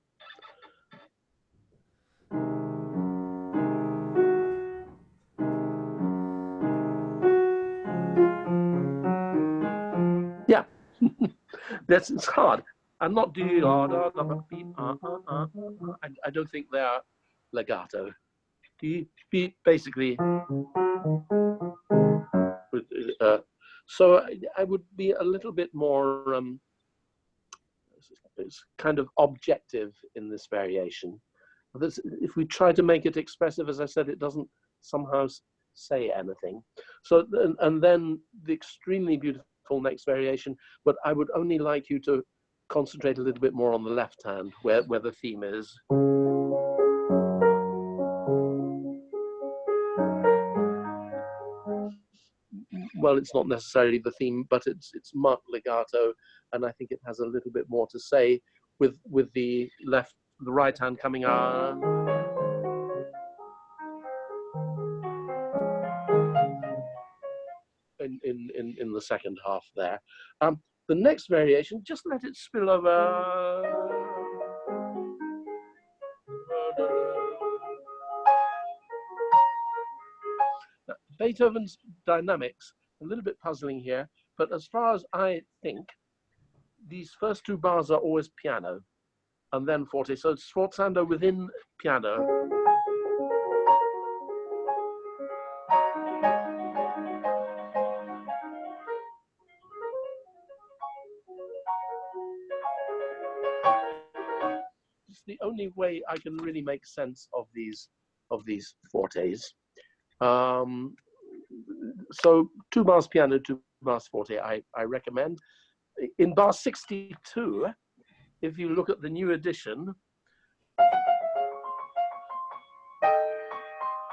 Yeah, it's hard. I'm not doing I don't think they are legato. Basically. So I would be a little bit more kind of objective in this variation. If we try to make it expressive, as I said, it doesn't somehow say anything. So, and then the extremely beautiful next variation, but I would only like you to concentrate a little bit more on the left hand, where the theme is. Well, it's not necessarily the theme, but it's marked legato, and I think it has a little bit more to say with the right hand coming on. In the second half there. The next variation, just let it spill over. Now, Beethoven's dynamics, a little bit puzzling here, but as far as I think, these first two bars are always piano, and then forte. So it's sforzando within piano. It's the only way I can really make sense of these these fortes. So 2 bars piano, 2 bars forte, I recommend. In bar 62, if you look at the new edition,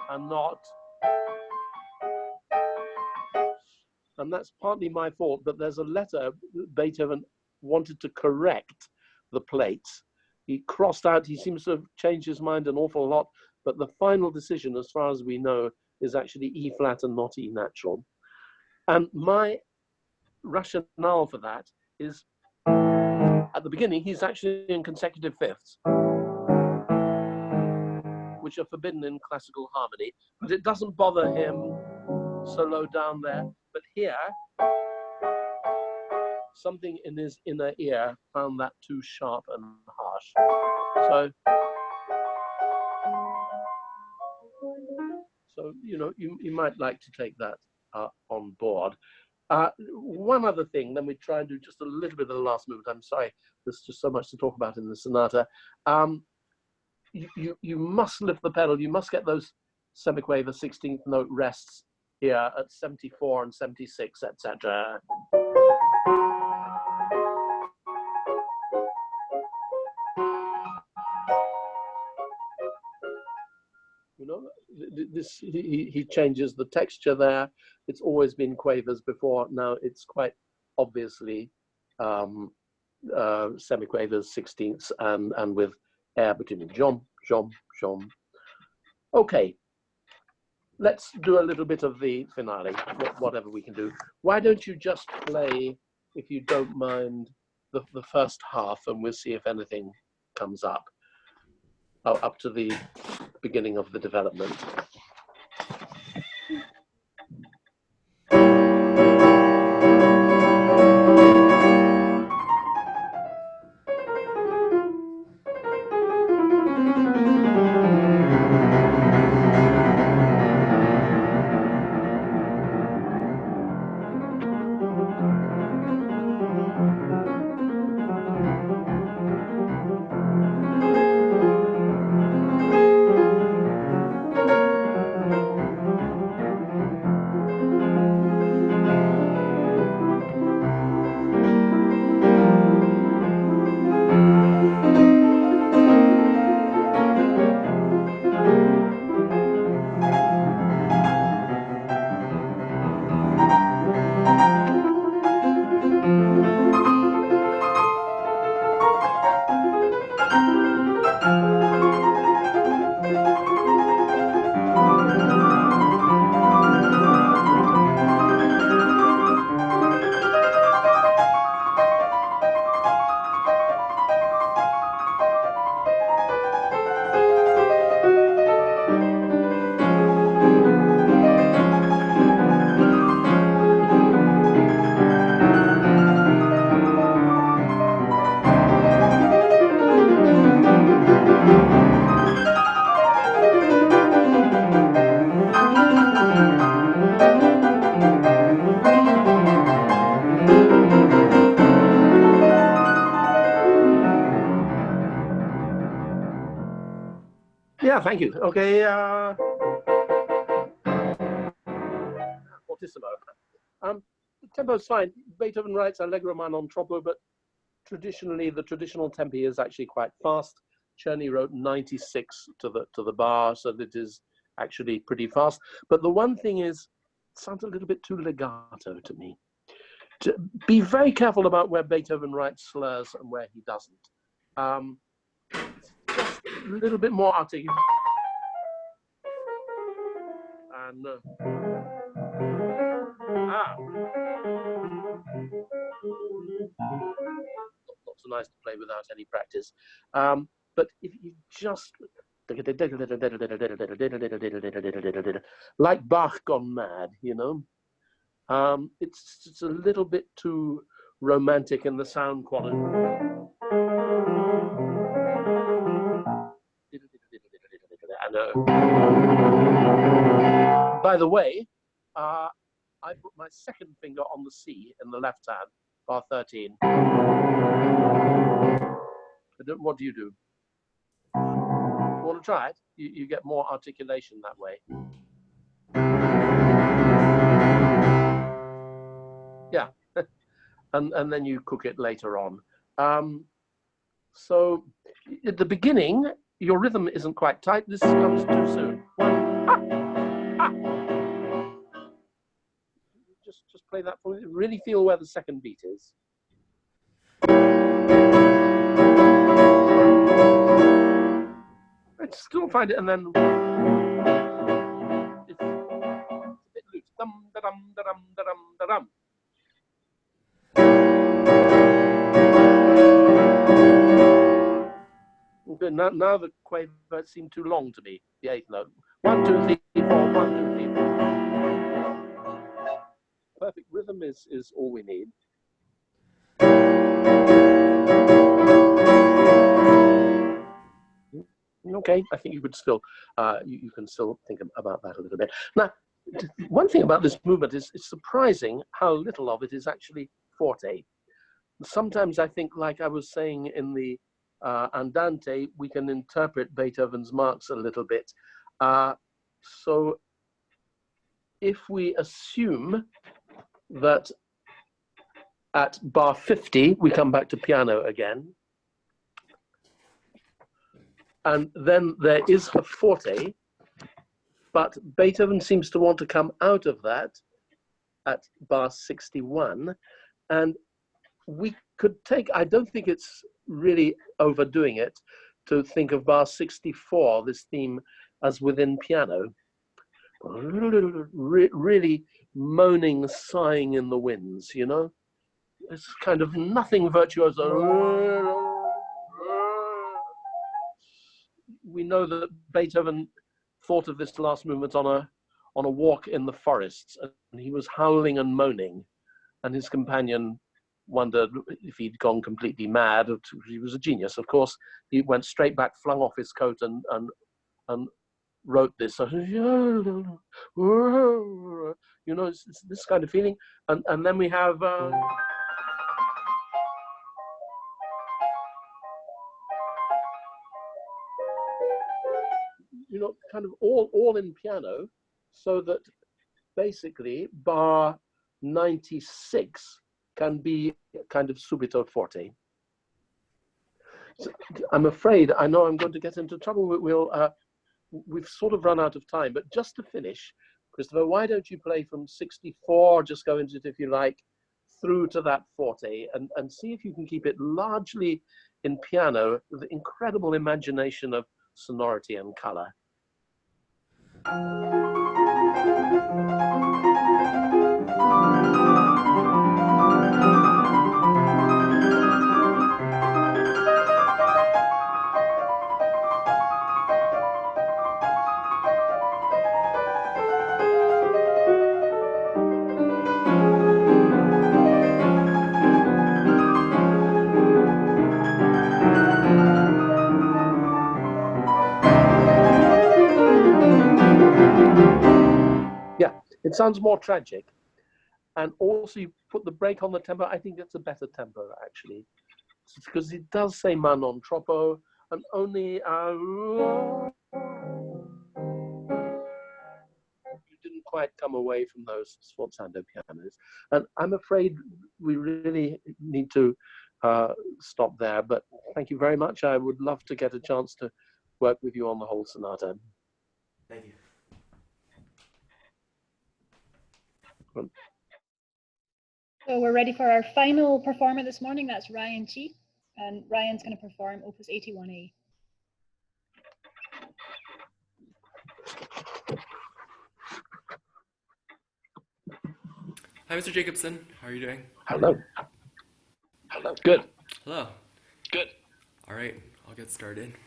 and not, and that's partly my fault, but there's a letter Beethoven wanted to correct the plates. He crossed out, he seems to have changed his mind an awful lot, but the final decision, as far as we know, is actually E flat and not E natural. And my rationale for that is, at the beginning, he's actually in consecutive fifths, which are forbidden in classical harmony, but it doesn't bother him so low down there. But here, something in his inner ear found that too sharp and harsh. So you know, you might like to take that on board. One other thing, then we try and do just a little bit of the last movement. I'm sorry, there's just so much to talk about in the sonata. You must lift the pedal. You must get those semiquaver 16th note rests here at 74 and 76, etc. You know, this he changes the texture there. It's always been quavers before. Now it's quite obviously semiquavers, 16ths, and with air between them. Jom, jom, jom. Okay, let's do a little bit of the finale, whatever we can do. Why don't you just play, if you don't mind, the first half, and we'll see if anything comes up. Up to the beginning of the development. Yeah, thank you. Okay, fortissimo. The tempo's fine. Beethoven writes Allegro ma non troppo, but traditionally, the traditional tempi is actually quite fast. Czerny wrote 96 to the bar, so that is actually pretty fast. But the one thing is, it sounds a little bit too legato to me. To be very careful about where Beethoven writes slurs and where he doesn't. Just a little bit more articulate. And not so nice to play without any practice. But if you just like Bach gone mad, you know, it's a little bit too romantic in the sound quality. I know. By the way, I put my second finger on the C in the left hand, bar 13. What do you do? Want to try it? You get more articulation that way. Yeah, and then you cook it later on. So at the beginning, your rhythm isn't quite tight. This comes too soon. One, ha, ha. Just play that for me. Really feel where the second beat is. I still find it, and then it's a bit loose. Dum da dum da dum da dum da dum. Good. Now the quaver seemed too long to me. The eighth note. 1, 2, 3, 4. 1, 2, 3, 4. Perfect rhythm is all we need. Okay, I think you could still you can still think about that a little bit. Now, one thing about this movement is it's surprising how little of it is actually forte. Sometimes I think, like I was saying in the Andante, we can interpret Beethoven's marks a little bit. So if we assume that at bar 50, we come back to piano again, and then there is a forte, but Beethoven seems to want to come out of that at bar 61, and we could take, I don't think it's really overdoing it to think of bar 64, this theme, as within piano. Really moaning, sighing in the winds, you know? It's kind of nothing virtuoso. We know that Beethoven thought of this last movement on a walk in the forests, and he was howling and moaning, and his companion wondered if he'd gone completely mad. He was a genius, of course. He went straight back, flung off his coat, and wrote this. You know, it's this kind of feeling. And then we have you know, kind of all in piano, so that basically bar 96 can be kind of subito forte. So I'm afraid, I know I'm going to get into trouble. We've sort of run out of time, but just to finish, Christopher, why don't you play from 64, just go into it if you like, through to that forte, and see if you can keep it largely in piano with the incredible imagination of sonority and color. It sounds more tragic, and also you put the break on the tempo. I think it's a better tempo, actually, because it does say ma non troppo, and only you didn't quite come away from those sforzando pianos. And I'm afraid we really need to stop there, but thank you very much. I would love to get a chance to work with you on the whole sonata. Thank you. So we're ready for our final performer this morning. That's Ryan Chi, and Ryan's going to perform Opus 81A. Hi, Mr. Jacobson. How are you doing? Hello. Hello. Good. Hello. Good. All right, I'll get started.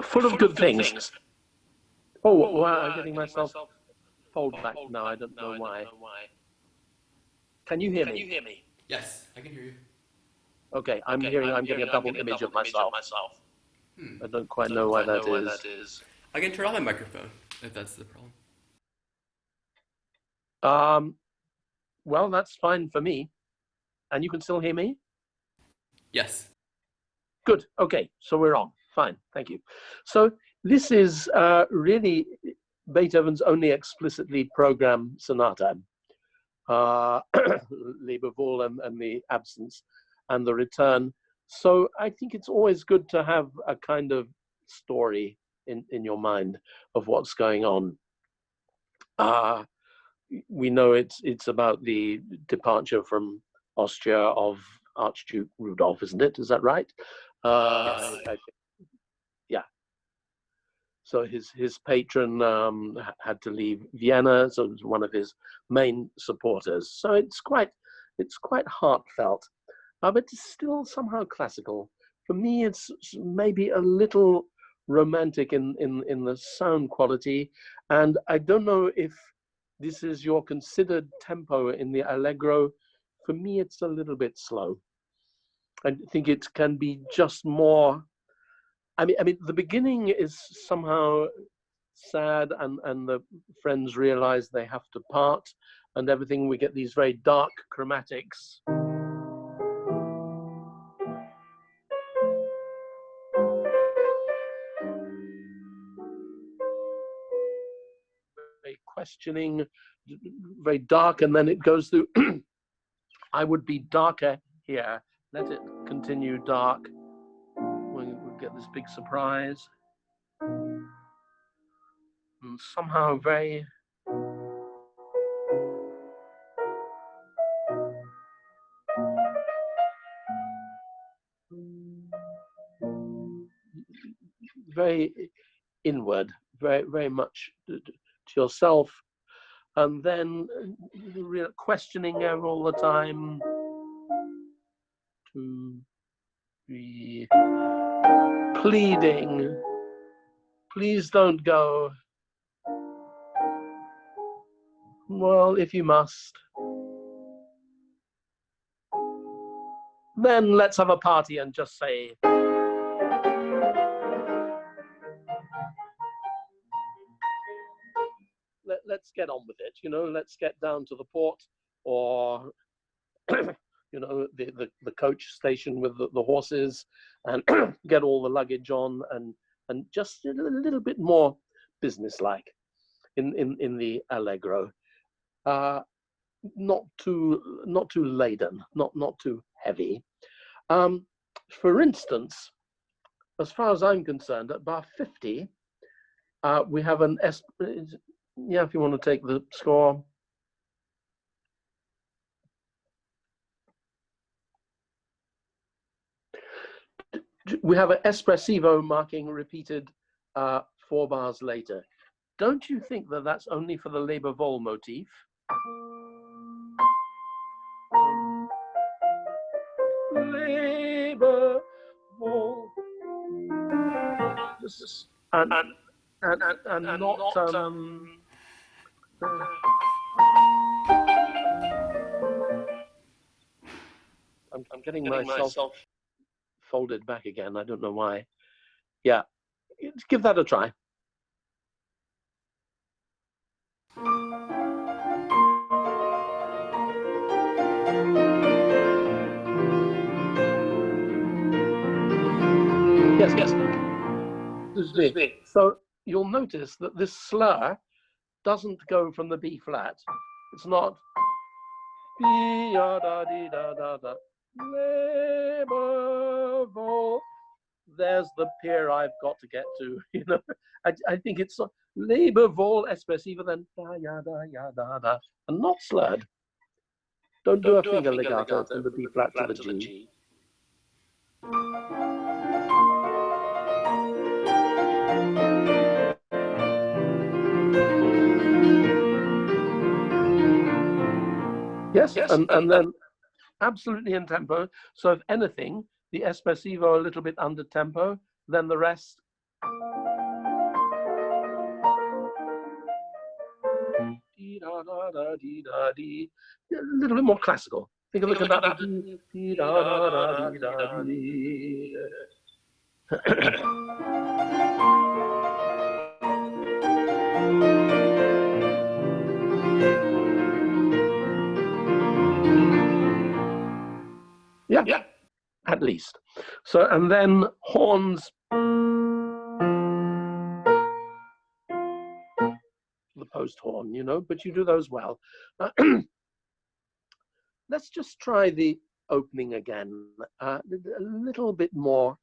Full of good things. Oh, wow, I'm getting myself fold back now. I don't know why. Can you hear me? Yes, I can hear you. Okay, I'm getting a double image of myself. I don't quite know why that is. I can turn on my microphone if that's the problem. Well, that's fine for me. And you can still hear me? Yes. Good. Okay, so we're on. Fine. Thank you. So this is really Beethoven's only explicitly programmed sonata. Leberwohl and the absence and the return. So I think it's always good to have a kind of story in your mind of what's going on. We know it's about the departure from Austria of Archduke Rudolph, isn't it? Is that right? Yes. Yeah. So his patron had to leave Vienna, so it was one of his main supporters. So it's quite heartfelt, but it's still somehow classical. For me, it's maybe a little romantic in the sound quality, and I don't know if this is your considered tempo in the Allegro. For me, it's a little bit slow. I think it can be just more. I mean, the beginning is somehow sad, and the friends realize they have to part, and everything. We get these very dark chromatics. Very questioning, very dark, and then it goes through. I would be darker here. Let it continue dark. We get this big surprise. And somehow very inward, very much to yourself, and then real questioning all the time. To be pleading, please don't go. Well, if you must, then let's have a party and just say, let's get on with it, let's get down to the port, or the coach station with the horses, and get all the luggage on, and just a little bit more businesslike in the Allegro. Not too laden, not too heavy. For instance, as far as I'm concerned, at bar 50, we have an yeah, if you want to take the score. We have an espressivo marking repeated 4 bars later. Don't you think that that's only for the Leberwohl motif? Leberwohl. And not I'm getting myself folded back again. I don't know why. Yeah, give that a try. Yes. This is me. So you'll notice that this slur doesn't go from the B flat. It's not B da da di da da da. Leberwohl. There's the pier I've got to get to. I think it's Leberwohl espressiva, then da ya da ya da da, and not slurred. Don't do a finger legato from the B flat to the G. Yes, and then absolutely in tempo. So if anything, the espressivo a little bit under tempo, then the rest. Dee da da da dee da dee. A little bit more classical. Think of the conductor. Dee da da da dee da dee. Yeah, at least. So, and then horns. The post horn, you know, but you do those well. Let's just try the opening again. A little bit more.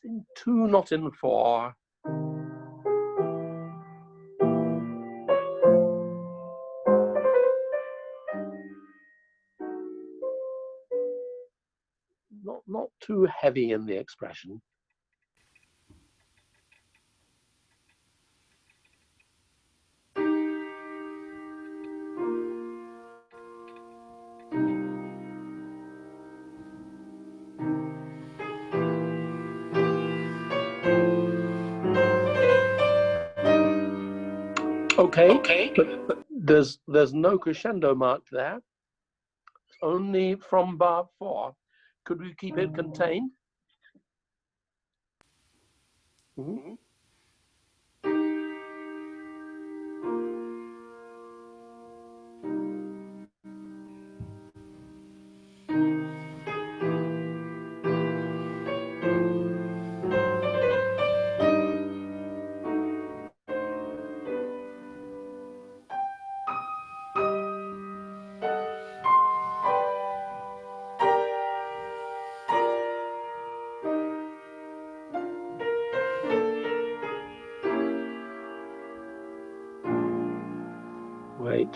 In 2, not in 4. Not too heavy in the expression. Okay. But there's no crescendo marked there. Only from bar 4. Could we keep it contained? Mm-hmm.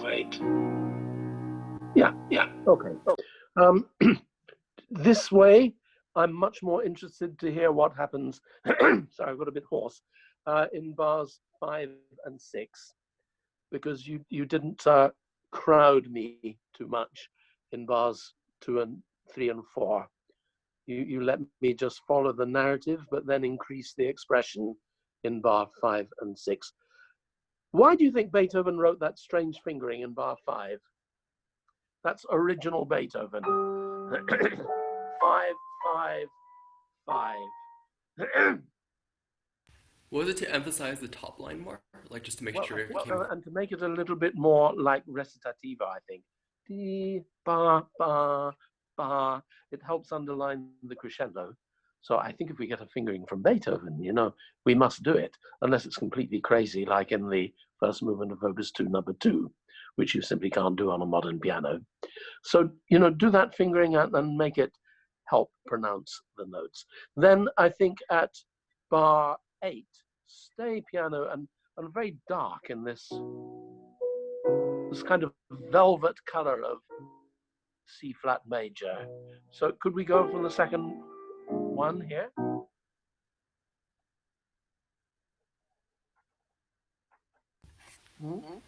Wait. Yeah. Okay. This way, I'm much more interested to hear what happens. Sorry, I got a bit hoarse. In bars 5 and 6, because you didn't crowd me too much in bars 2 and 3 and 4. You let me just follow the narrative, but then increase the expression in bar 5 and 6. Why do you think Beethoven wrote that strange fingering in bar 5? That's original Beethoven. 5, 5, 5. Was it to emphasize the top line more? Like just to make sure it came... and to make it a little bit more like recitativa, I think. Dee, ba, ba, ba. It helps underline the crescendo. So I think if we get a fingering from Beethoven, you know, we must do it, unless it's completely crazy, like in the first movement of Opus 2, number 2, which you simply can't do on a modern piano. So, you know, do that fingering and make it help pronounce the notes. Then I think at bar 8, stay piano and very dark in this kind of velvet color of C flat major. So could we go from the second one here? Mm-hmm.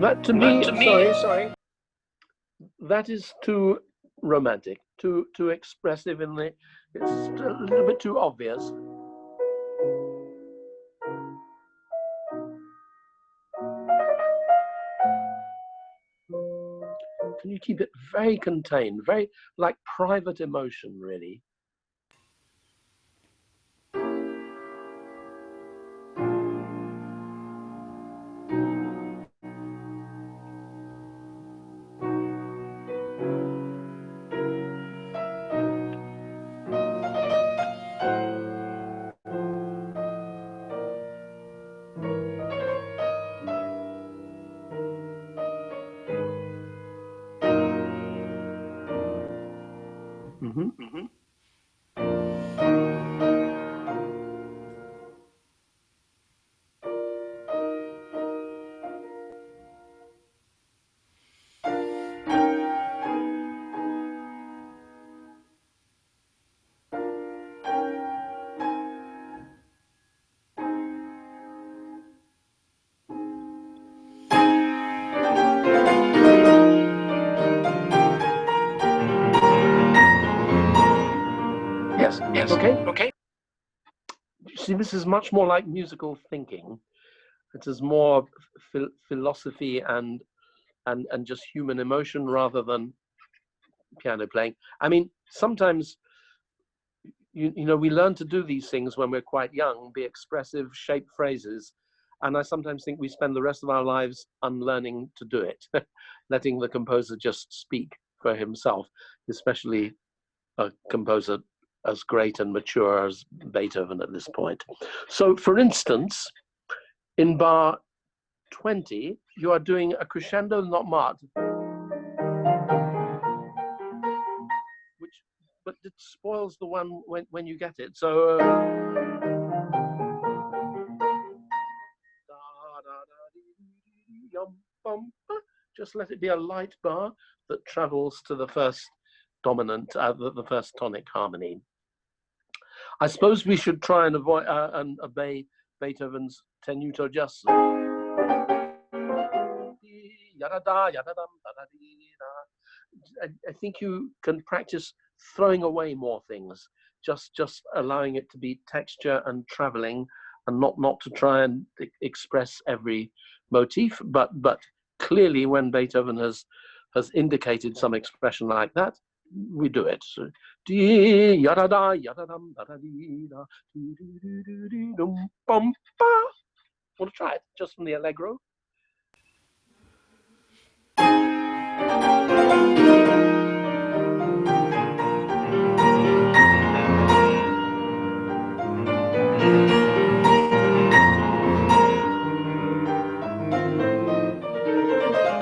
That to me, sorry. That is too romantic, too expressive in the. It's a little bit too obvious. Can you keep it very contained, very like private emotion, really? Mm-hmm. see, this is much more like musical thinking. It is more philosophy and just human emotion rather than piano playing. I mean, sometimes you know we learn to do these things when we're quite young, be expressive, shape phrases, and I sometimes think we spend the rest of our lives unlearning to do it, letting the composer just speak for himself, especially a composer as great and mature as Beethoven at this point. So, for instance, in bar 20, you are doing a crescendo not marked, but it spoils the one when you get it. So, just let it be a light bar that travels to the first dominant, the first tonic harmony. I suppose we should try and avoid and obey Beethoven's tenuto just. I think you can practice throwing away more things, just allowing it to be texture and traveling, and not to try and express every motif, but clearly when Beethoven has indicated some expression like that, we do it. So, want to try it just from the Allegro?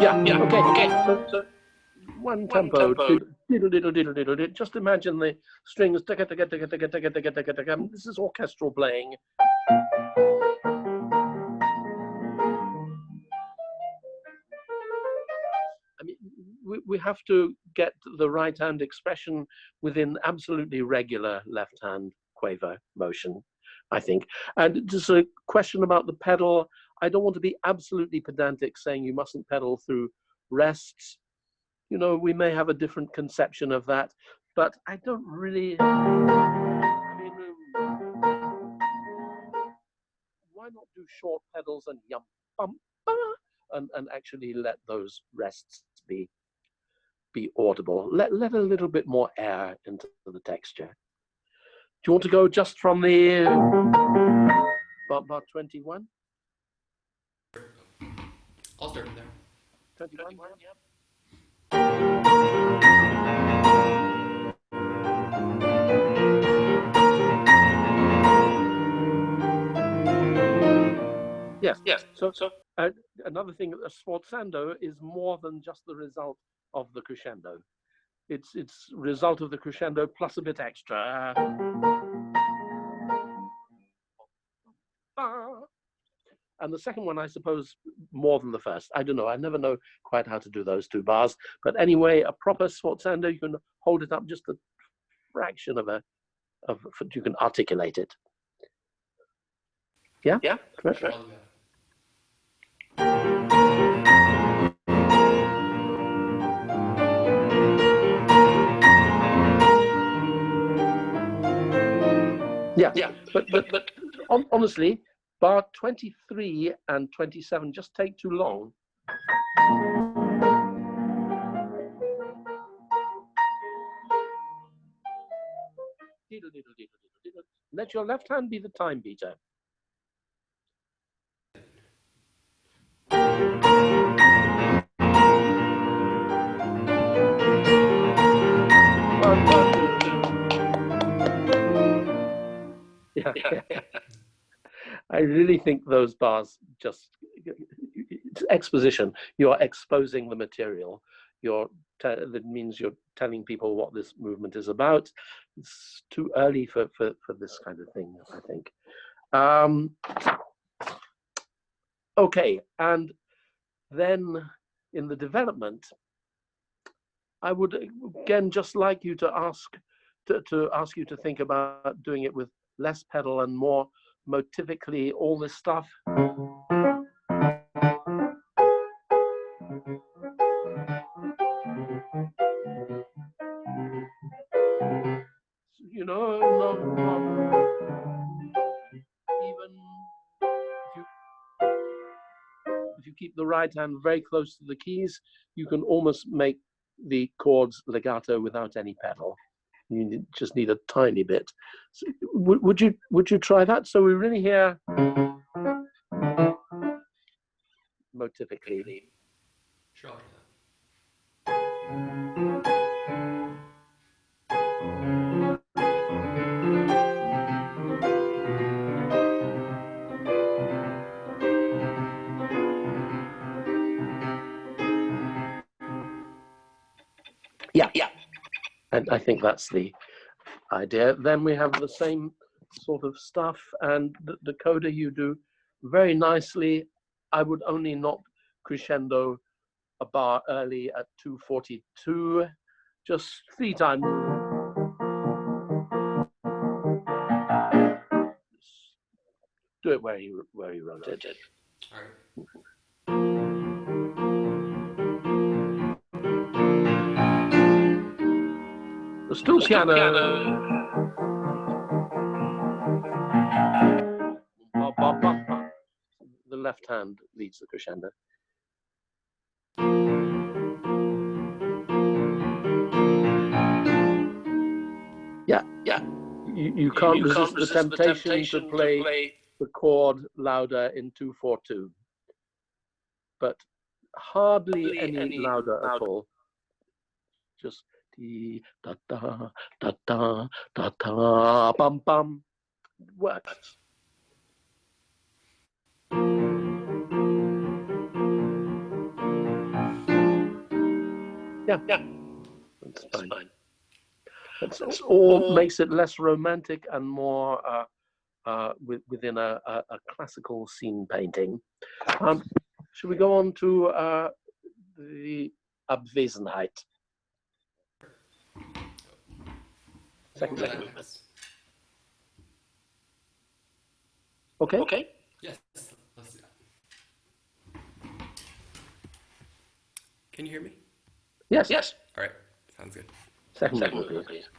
Yeah, okay. So one tempo. Diddle, diddle, diddle, diddle, diddle. Just imagine the strings. This is orchestral playing. I mean, we have to get the right hand expression within absolutely regular left hand quaver motion, I think. And just a question about the pedal. I don't want to be absolutely pedantic saying you mustn't pedal through rests. You know, we may have a different conception of that, but I don't really. I mean, why not do short pedals and yum bum and actually let those rests be audible? Let a little bit more air into the texture. Do you want to go just from the bar 21? I'll start from there. 21, yeah. Yes. So another thing, a sforzando is more than just the result of the crescendo. It's result of the crescendo plus a bit extra. And the second one, I suppose, more than the first. I don't know. I never know quite how to do those two bars. But anyway, a proper sforzando, you can hold it up just a fraction of you can articulate it. Yeah? Correct? Sure. Yeah. But honestly, bar 23 and 27 just take too long. Let your left hand be the time beater. Yeah. I really think those bars just, it's exposition. You're exposing the material. That means you're telling people what this movement is about. It's too early for this kind of thing, I think. Okay, and then in the development, I would again just like you to ask you to think about doing it with less pedal and more motivically, all this stuff. You know, keep the right hand very close to the keys, you can almost make the chords legato without any pedal. You just need a tiny bit. So, would you try that? So we really hear motivically. Sure. Yeah. And I think that's the idea. Then we have the same sort of stuff, and the coda you do very nicely. I would only not crescendo a bar early at 242, just 3 times. Do it where you wrote it. All right. The still piano. The left hand leads the crescendo. Yeah. You can't resist the temptation to play the chord louder in 242, but hardly any louder at all. Just dee da da da da da da bum bum. Works. Yeah. That's fine. That's all makes it less romantic and more within a classical scene painting. Should we go on to the Abwesenheit? Second movement. Okay. Yes, let's do that. Can you hear me? Yes. All right, sounds good. Second movement, please.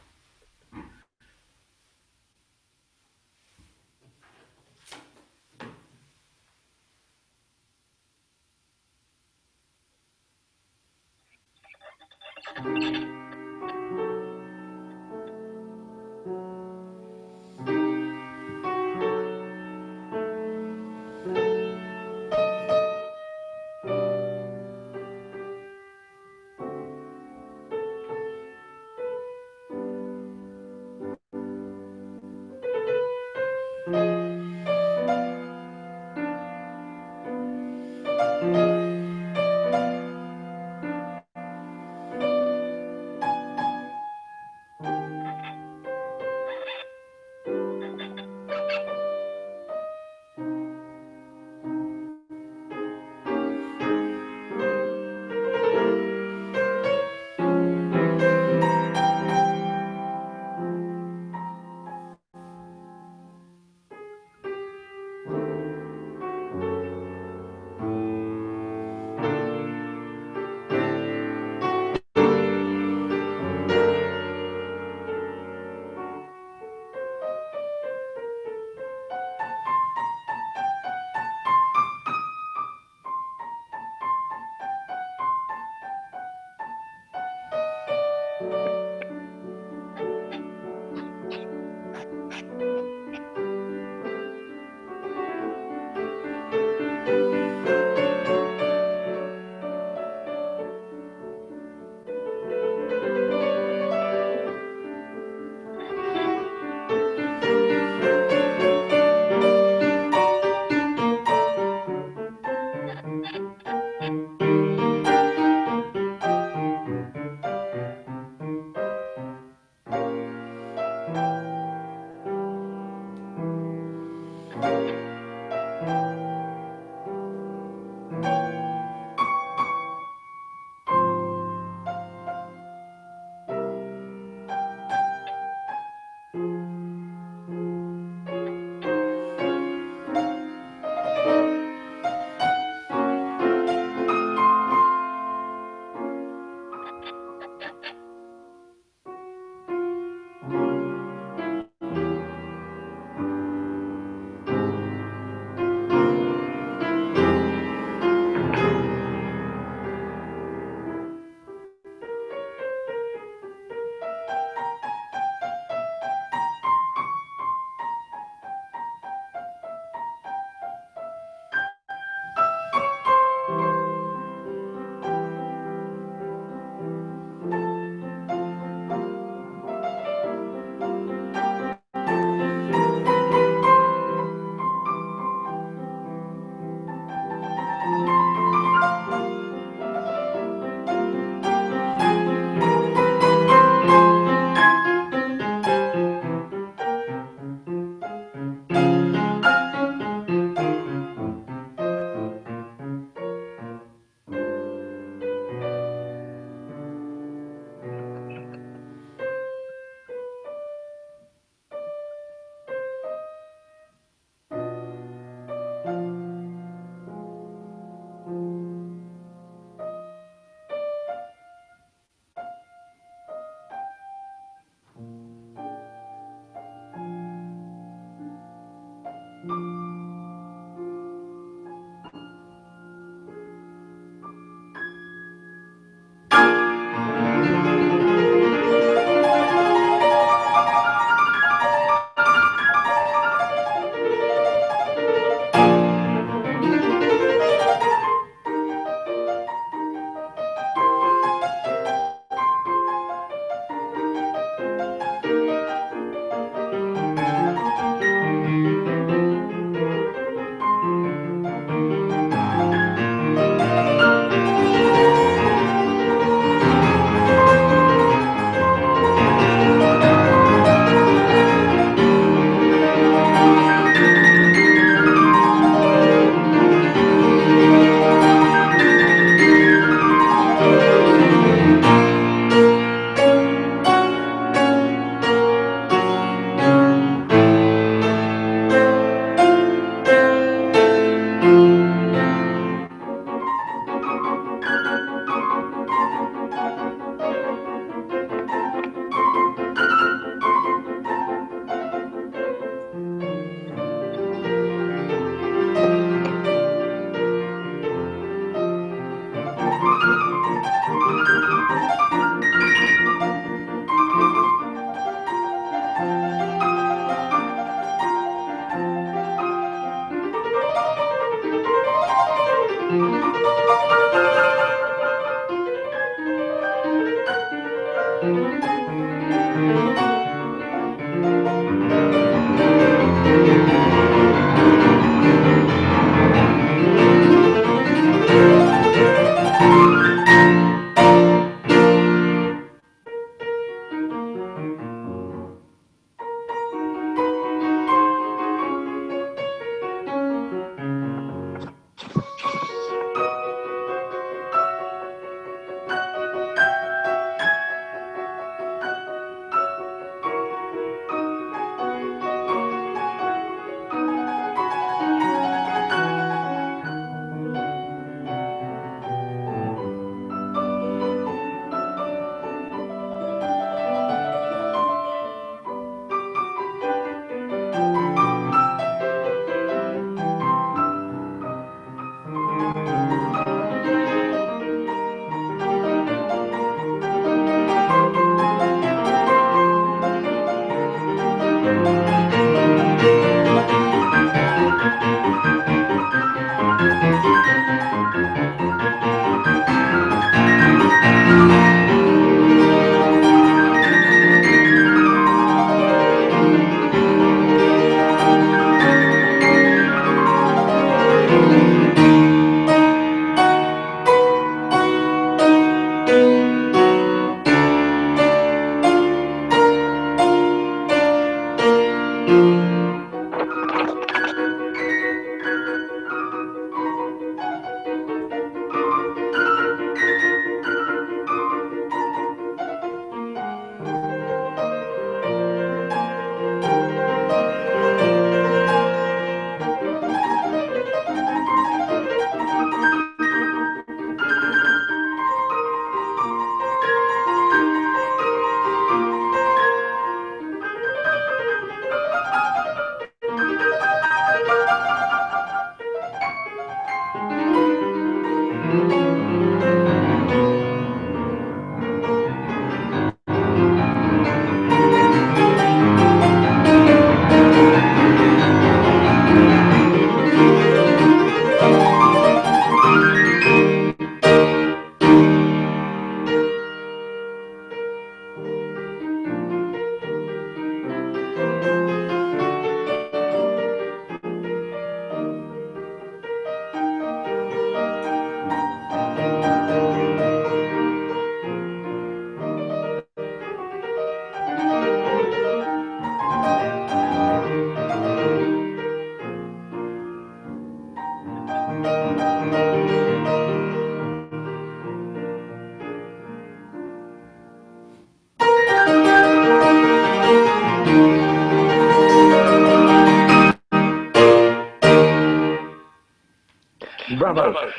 Bravo.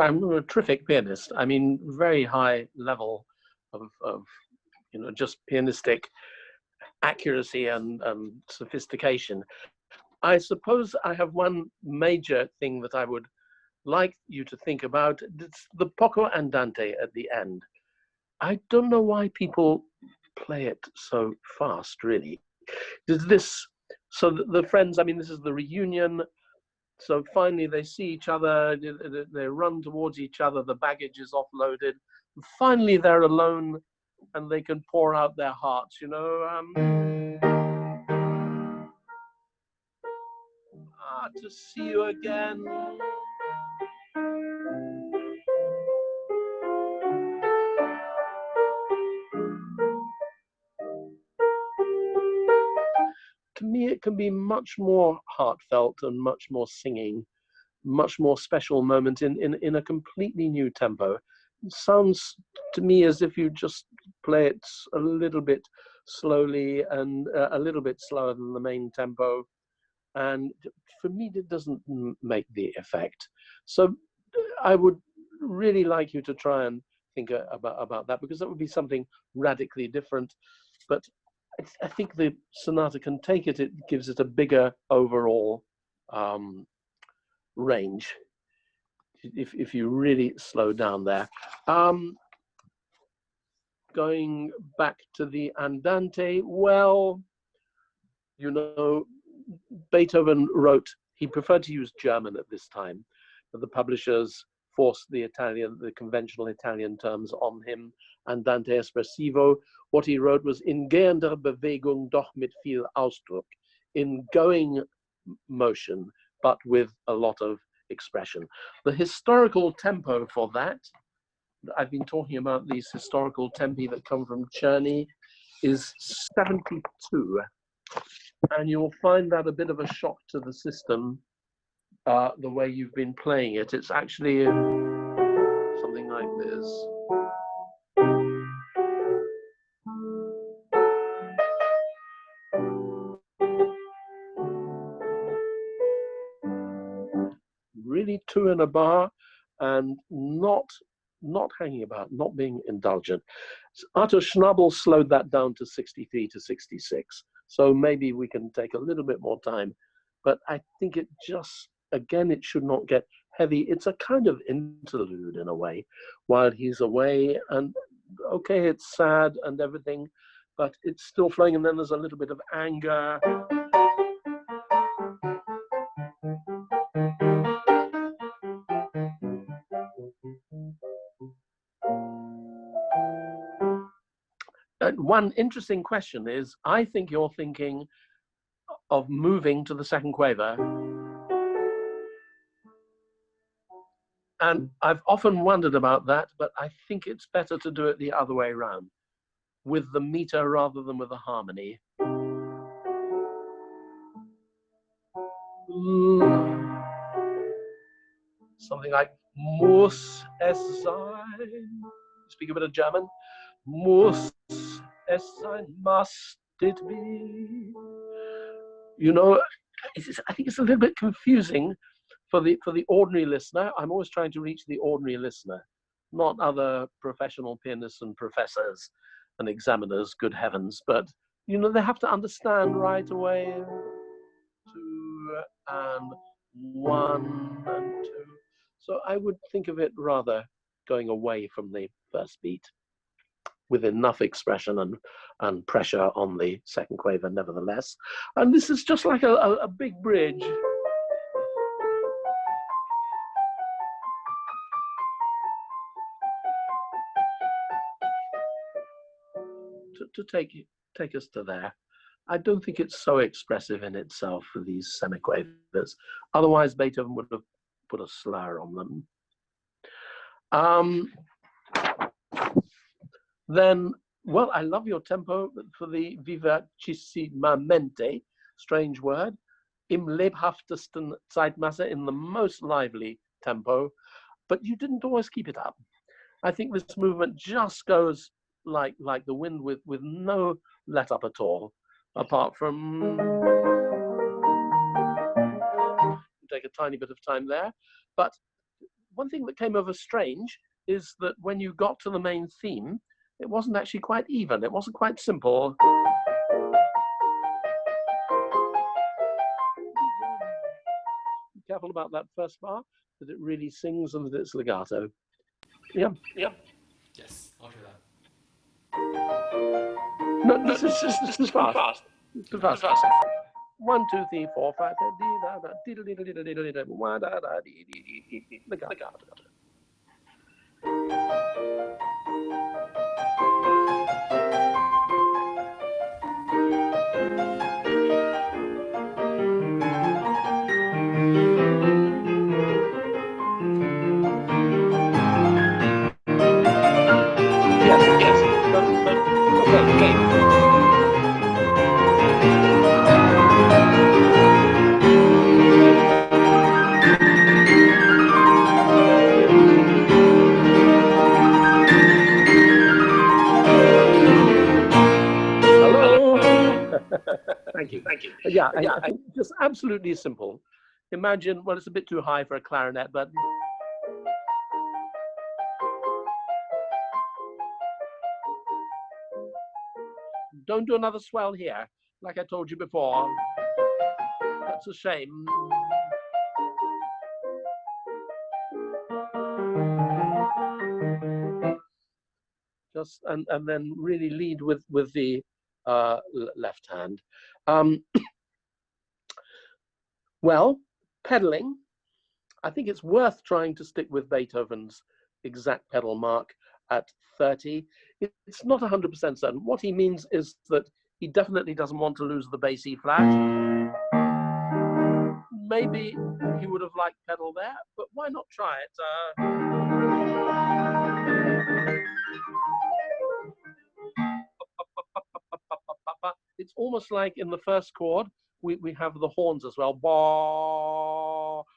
I'm a terrific pianist. I mean, very high level of just pianistic accuracy and sophistication. I suppose I have one major thing that I would like you to think about. It's the poco andante at the end. I don't know why people play it so fast, really. Does this, so the friends, I mean, this is the reunion. So finally they see each other, they run towards each other, the baggage is offloaded. Finally they're alone and they can pour out their hearts, to see you again. To me, it can be much more heartfelt and much more singing, much more special moment in a completely new tempo. It sounds to me as if you just play it a little bit slowly and a little bit slower than the main tempo. And for me, it doesn't make the effect. So I would really like you to try and think about that, because that would be something radically different. But I think the sonata can take it. It gives it a bigger overall range. if you really slow down there. Going back to the Andante, well, you know, Beethoven wrote, he preferred to use German at this time, but the publishers forced the conventional Italian terms on him. Andante espressivo, what he wrote was in gehender Bewegung doch mit viel Ausdruck, in going motion, but with a lot of expression. The historical tempo for that, I've been talking about these historical tempi that come from Czerny, is 72. And you'll find that a bit of a shock to the system, the way you've been playing it. It's actually something like this. Really two in a bar and not hanging about, not being indulgent. Arthur Schnabel slowed that down to 63 to 66. So maybe we can take a little bit more time. But I think it just, again, it should not get heavy. It's a kind of interlude in a way while he's away. And okay, it's sad and everything, but it's still flowing. And then there's a little bit of anger. One interesting question is, I think you're thinking of moving to the second quaver. And I've often wondered about that, but I think it's better to do it the other way around, with the meter rather than with the harmony. Something like muss es sein. Speak a bit of German. Muss es sein, must it be? You know, I think it's a little bit confusing for the ordinary listener. I'm always trying to reach the ordinary listener, not other professional pianists and professors and examiners, good heavens. But, you know, they have to understand right away 2 and 1 and 2. So I would think of it rather going away from the first beat with enough expression and pressure on the second quaver nevertheless. And this is just like a big bridge. To take us to there. I don't think it's so expressive in itself for these semiquavers. Otherwise, Beethoven would have put a slur on them. Then, well, I love your tempo for the vivacissimamente, strange word, im lebhaftesten Zeitmasse, in the most lively tempo, but you didn't always keep it up. I think this movement just goes like the wind with no let up at all, apart from take a tiny bit of time there. But one thing that came over strange is that when you got to the main theme, it wasn't actually quite even. It wasn't quite simple. Be careful about that first bar, that it really sings and that it's legato. Yeah. Yes, I'll try that. No, this is fast. It's too fast. 1, 2, 3, 4, 5. Legato. Yes. Okay. Hello. Thank you. Yeah, I think just absolutely simple. Imagine, well, it's a bit too high for a clarinet, but don't do another swell here, like I told you before. That's a shame. just and then really lead with the left hand. Well, pedaling, I think it's worth trying to stick with Beethoven's exact pedal mark at 30. It's not 100% certain. What he means is that he definitely doesn't want to lose the bass E flat. Maybe he would have liked pedal there, but why not try it? It's almost like in the first chord, we have the horns as well.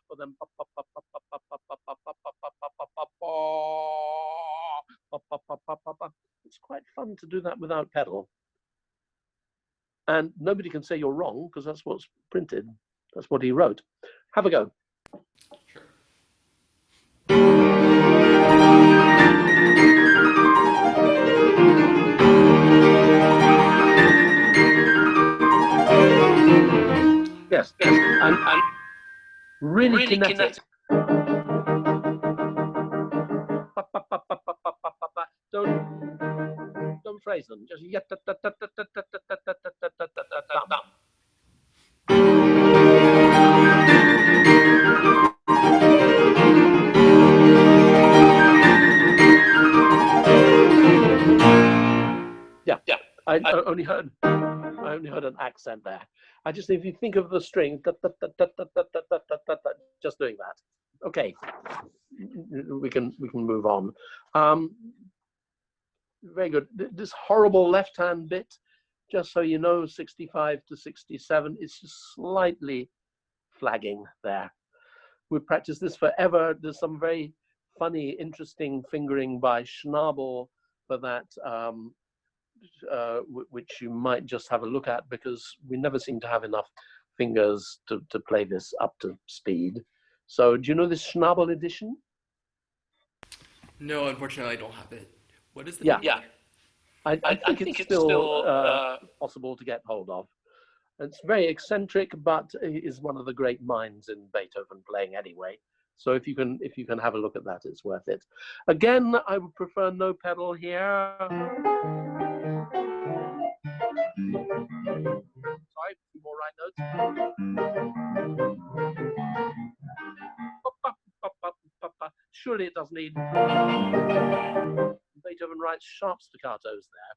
But then it's quite fun to do that without pedal. And nobody can say you're wrong because that's what's printed. That's what he wrote. Have a go. Sure. Yes, and really kinetic. Don't phrase them. Just yeah. I only heard an accent there. I just, if you think of the string, just doing that. Okay, we can move on. Very good. This horrible left-hand bit, just so you know, 65 to 67, it's just slightly flagging there. We've practiced this forever. There's some very funny, interesting fingering by Schnabel for that, which you might just have a look at because we never seem to have enough fingers to play this up to speed. So do you know this Schnabel edition? No, unfortunately, I don't have it. What is the Yeah. name? I think it's still possible to get hold of. It's very eccentric, but is one of the great minds in Beethoven playing anyway. So if you can have a look at that, it's worth it. Again, I would prefer no pedal here. Sorry, a few more right notes. Surely it doesn't need. Beethoven writes sharp staccatos there.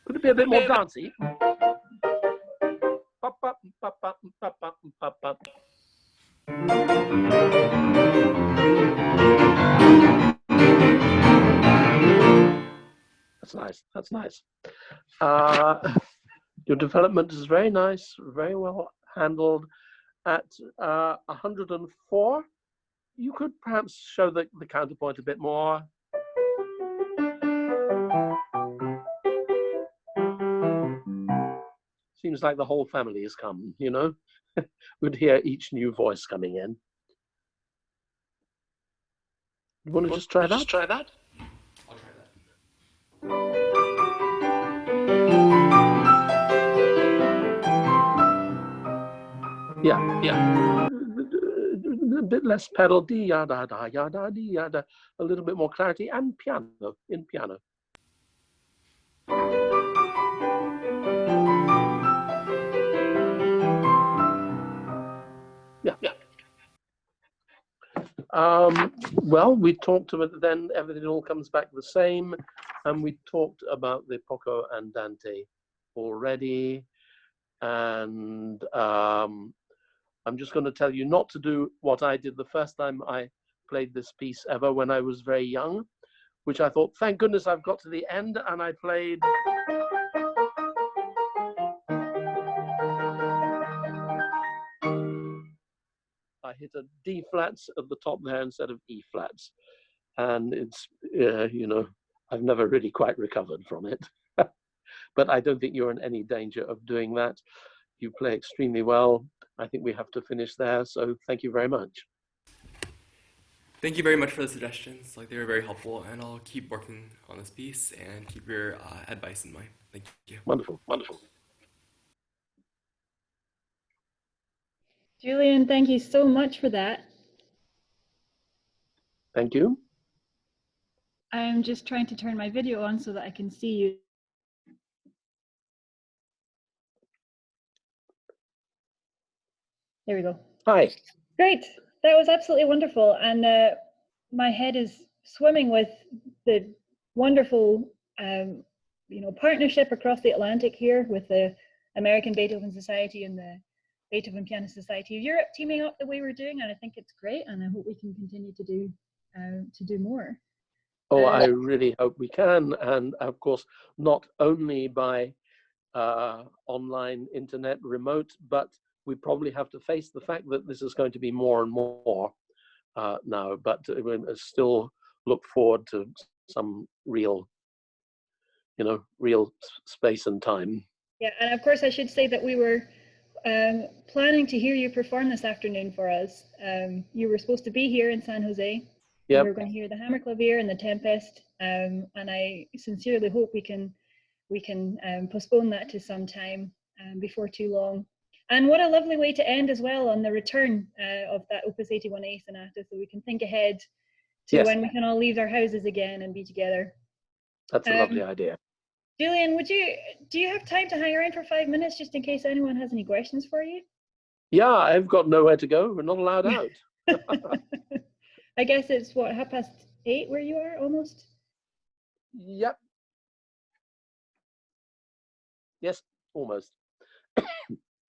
Could it be a bit more dancey? That's nice. That's nice. Your development is very nice, very well handled. At 104, you could perhaps show the counterpoint a bit more. Seems like the whole family has come, you know? We'd hear each new voice coming in. You want to just try that? I'll try that. Yeah. A bit less pedal, dee ya da da ya da dee ya da, a little bit more clarity, and piano in piano. Yeah. Well, we talked about then everything all comes back the same, and we talked about the Poco Andante already, and I'm just going to tell you not to do what I did the first time I played this piece ever when I was very young, which I thought, thank goodness I've got to the end, and I played. I hit a D flats at the top there instead of E flats, and it's you know, I've never really quite recovered from it. But I don't think you're in any danger of doing that. You play extremely well. I think we have to finish there. So thank you very much. Thank you very much for the suggestions. Like, they were very helpful, and I'll keep working on this piece and keep your advice in mind. Thank you. Wonderful, wonderful. Julian, thank you so much for that. Thank you. I'm just trying to turn my video on so that I can see you. There we go. Hi. Great. That was absolutely wonderful. And my head is swimming with the wonderful partnership across the Atlantic here with the American Beethoven Society and the Beethoven Pianist Society of Europe teaming up the way we're doing, and I think it's great, and I hope we can continue to do more. Oh, I really hope we can, and of course, not only by online, internet, remote, but we probably have to face the fact that this is going to be more and more now. But we still look forward to some real space and time. Yeah, and of course I should say that we were planning to hear you perform this afternoon for us. You were supposed to be here in San Jose. Yep. We were going to hear the Hammer Clavier and the Tempest, and I sincerely hope we can postpone that to some time before too long. And what a lovely way to end as well on the return of that Opus 81A Sonata, so we can think ahead to when we can all leave our houses again and be together. That's a lovely idea. Julian, do you have time to hang around for 5 minutes just in case anyone has any questions for you? Yeah, I've got nowhere to go. We're not allowed out. I guess it's what, 8:30 where you are almost? Yep. Yes, almost.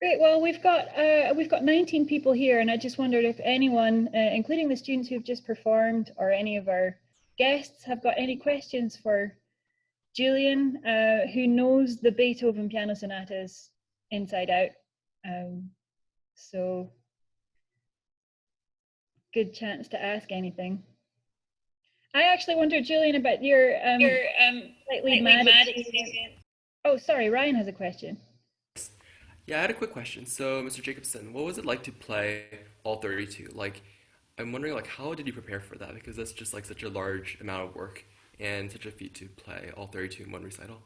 Great. Well, we've got 19 people here, and I just wondered if anyone, including the students who've just performed, or any of our guests, have got any questions for Julian, who knows the Beethoven piano sonatas inside out. So, good chance to ask anything. I actually wondered, Julian, about your slightly mad experience. Oh, sorry, Ryan has a question. Yeah, I had a quick question. So, Mr. Jacobson, what was it like to play all 32? Like, I'm wondering, like, how did you prepare for that? Because that's just like such a large amount of work and such a feat to play all 32 in one recital.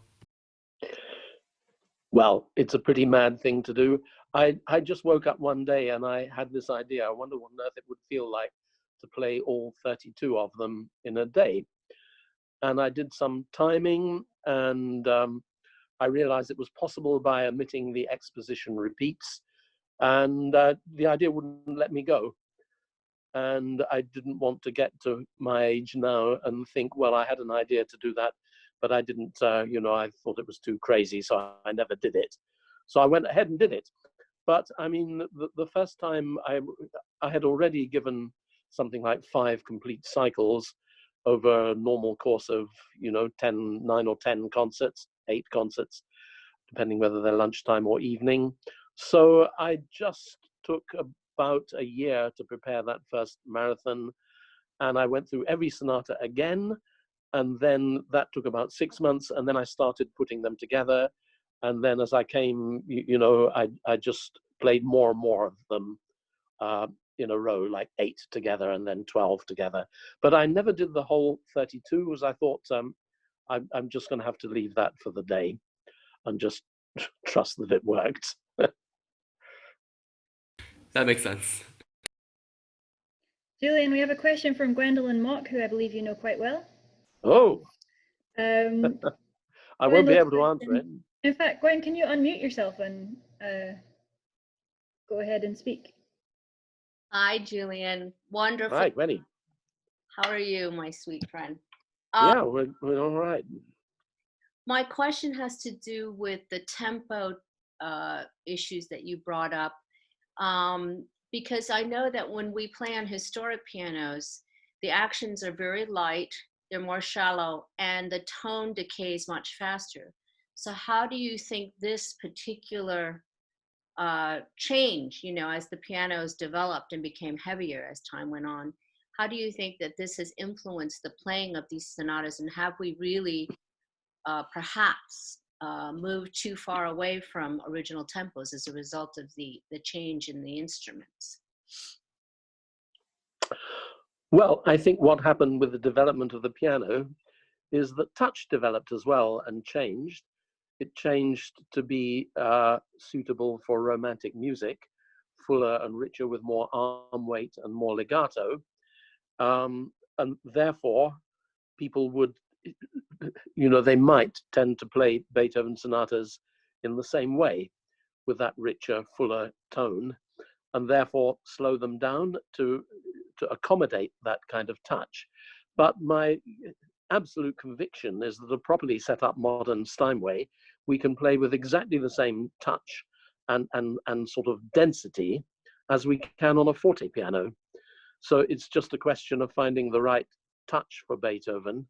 Well, it's a pretty mad thing to do. I just woke up one day and I had this idea. I wonder what on earth it would feel like to play all 32 of them in a day. And I did some timing, and I realized it was possible by omitting the exposition repeats, and the idea wouldn't let me go. And I didn't want to get to my age now and think, well, I had an idea to do that, but I didn't, I thought it was too crazy, so I never did it. So I went ahead and did it. But I mean, the first time I had already given something like 5 complete cycles over a normal course of, 9 or 10 concerts, 8 concerts, depending whether they're lunchtime or evening. So I just took about a year to prepare that first marathon, and I went through every sonata again, and then that took about 6 months, and then I started putting them together, and then as I came, I just played more and more of them in a row, like 8 together and then 12 together. But I never did the whole 32, as I thought I'm just going to have to leave that for the day and just trust that it worked. That makes sense. Julian, we have a question from Gwendolyn Mock, who I believe you know quite well. Oh, I won't be able to Gwendolyn's answer it. In fact, Gwen, can you unmute yourself and go ahead and speak? Hi, Julian. Wonderful. Hi, Gwenny. How are you, my sweet friend? Yeah, we're all right. My question has to do with the tempo issues that you brought up, because I know that when we play on historic pianos, the actions are very light, they're more shallow, and the tone decays much faster. So how do you think this particular change, as the pianos developed and became heavier as time went on, how do you think that this has influenced the playing of these sonatas, and have we really perhaps moved too far away from original tempos as a result of the change in the instruments? Well, I think what happened with the development of the piano is that touch developed as well and changed. It changed to be suitable for romantic music, fuller and richer with more arm weight and more legato. And therefore, people would, they might tend to play Beethoven sonatas in the same way, with that richer, fuller tone, and therefore slow them down to accommodate that kind of touch. But my absolute conviction is that a properly set up modern Steinway, we can play with exactly the same touch and sort of density as we can on a forte piano. So it's just a question of finding the right touch for Beethoven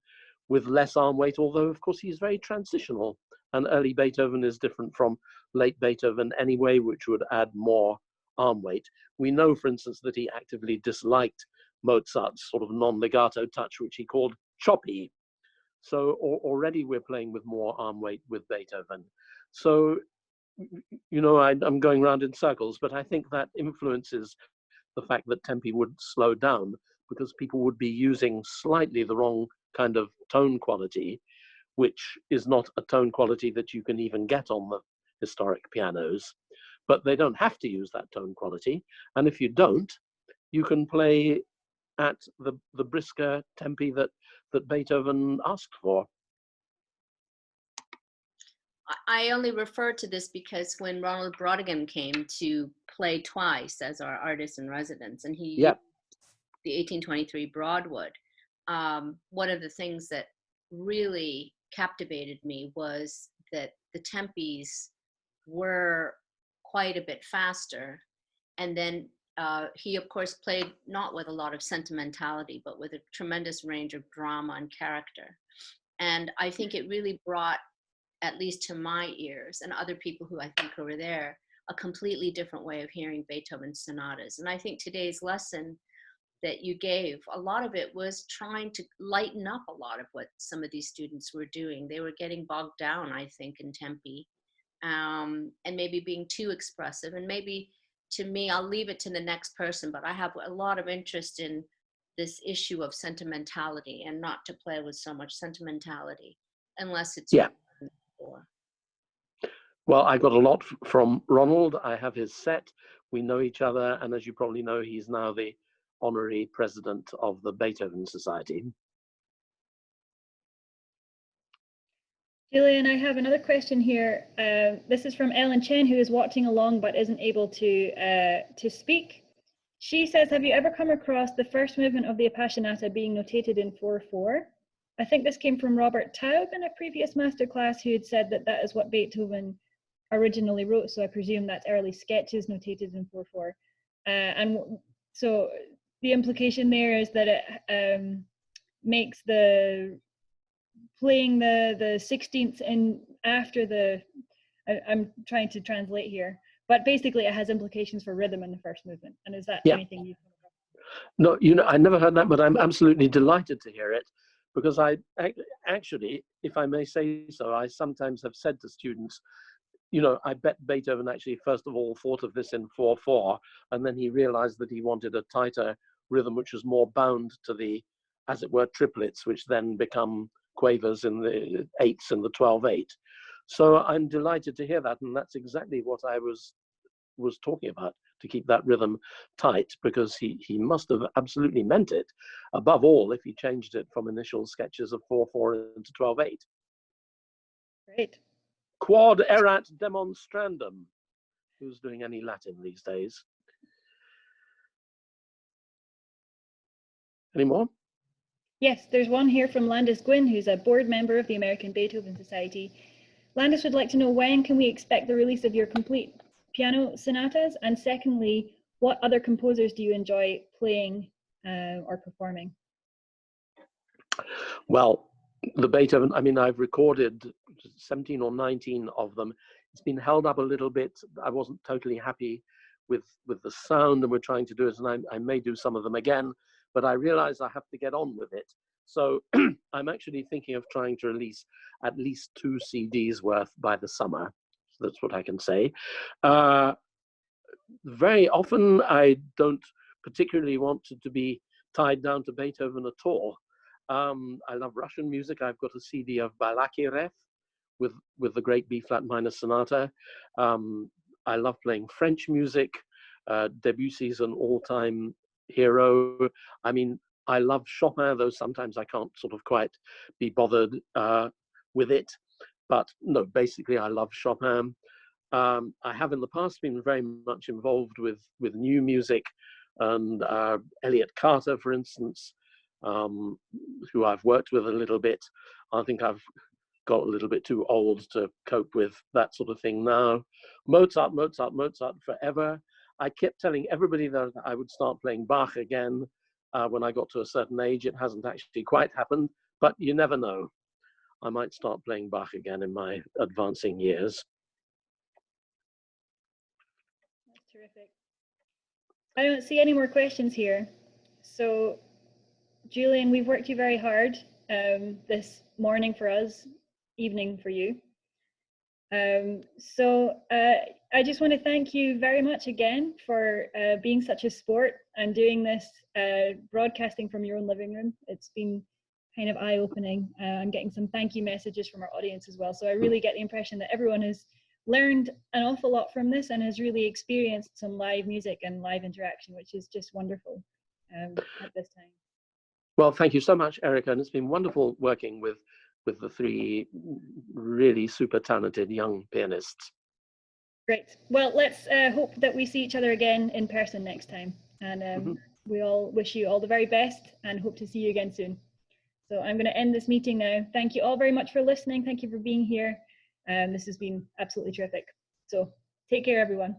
with less arm weight, although of course he's very transitional, and early Beethoven is different from late Beethoven anyway, which would add more arm weight. We know, for instance, that he actively disliked Mozart's sort of non-legato touch, which he called choppy. So already we're playing with more arm weight with Beethoven. So, I'm going round in circles, but I think that influences the fact that Tempi would slow down, because people would be using slightly the wrong kind of tone quality, which is not a tone quality that you can even get on the historic pianos. But they don't have to use that tone quality. And if you don't, you can play at the brisker tempi that Beethoven asked for. I only refer to this because when Ronald Brodigan came to play twice as our artist in residence, and he used the 1823 Broadwood, one of the things that really captivated me was that the tempis were quite a bit faster. And then he, of course, played not with a lot of sentimentality, but with a tremendous range of drama and character. And I think it really brought, at least to my ears and other people who I think were there, a completely different way of hearing Beethoven's sonatas. And I think today's lesson that you gave, a lot of it was trying to lighten up a lot of what some of these students were doing. They were getting bogged down, I think, in tempi, and maybe being too expressive. And maybe, to me, I'll leave it to the next person, but I have a lot of interest in this issue of sentimentality, and not to play with so much sentimentality unless it's for. Well, I got a lot from Ronald. I have his set. We know each other, and as you probably know, he's now the honorary president of the Beethoven Society. Julian, I have another question here. This is from Ellen Chen, who is watching along but isn't able to speak. She says, have you ever come across the first movement of the Appassionata being notated in 4/4? I think this came from Robert Taub in a previous masterclass, who had said that that is what Beethoven originally wrote. So I presume that's early sketches notated in 4/4. And so the implication there is that it makes the playing the 16th in after the, I'm trying to translate here, but basically it has implications for rhythm in the first movement. And is that anything you've come across? No, I never heard that, but I'm absolutely delighted to hear it, because I actually, if I may say so, I sometimes have said to students, I bet Beethoven actually first of all thought of this in 4/4, and then he realized that he wanted a tighter rhythm which was more bound to the, as it were, triplets, which then become quavers in the eighths and the 12/8. So I'm delighted to hear that, and that's exactly what I was talking about, to keep that rhythm tight, because he must have absolutely meant it, above all if he changed it from initial sketches of 4/4 into 12/8. Great. Quod erat demonstrandum. Who's doing any Latin these days? Any more? Yes, there's one here from Landis Gwynn, who's a board member of the American Beethoven Society. Landis would like to know, when can we expect the release of your complete piano sonatas? And secondly, what other composers do you enjoy playing or performing? Well, the Beethoven, I mean, I've recorded 17 or 19 of them. It's been held up a little bit. I wasn't totally happy with the sound, and we're trying to do it, and I may do some of them again, but I realize I have to get on with it. So I'm actually thinking of trying to release at least 2 CDs worth by the summer. So that's what I can say. Very often I don't particularly want to be tied down to Beethoven at all. I love Russian music. I've got a CD of Balakirev with the great B-flat minor sonata. I love playing French music. Debussy's an all-time hero. I mean, I love Chopin, though sometimes I can't sort of quite be bothered with it. But no, basically I love Chopin. I have in the past been very much involved with new music, and Elliott Carter, for instance, who I've worked with a little bit. I think I've got a little bit too old to cope with that sort of thing now. Mozart forever. I kept telling everybody that I would start playing Bach again when I got to a certain age. It hasn't actually quite happened, but you never know. I might start playing Bach again in my advancing years. That's terrific. I don't see any more questions here. So, Julian, we've worked you very hard this morning for us, evening for you. I just want to thank you very much again for being such a sport and doing this broadcasting from your own living room. It's been kind of eye-opening. I'm getting some thank you messages from our audience as well. So I really get the impression that everyone has learned an awful lot from this and has really experienced some live music and live interaction, which is just wonderful at this time. Well, thank you so much, Erica, and it's been wonderful working with the three really super talented young pianists. Great. Well, let's hope that we see each other again in person next time. And we all wish you all the very best and hope to see you again soon. So I'm going to end this meeting now. Thank you all very much for listening. Thank you for being here. This has been absolutely terrific. So take care, everyone.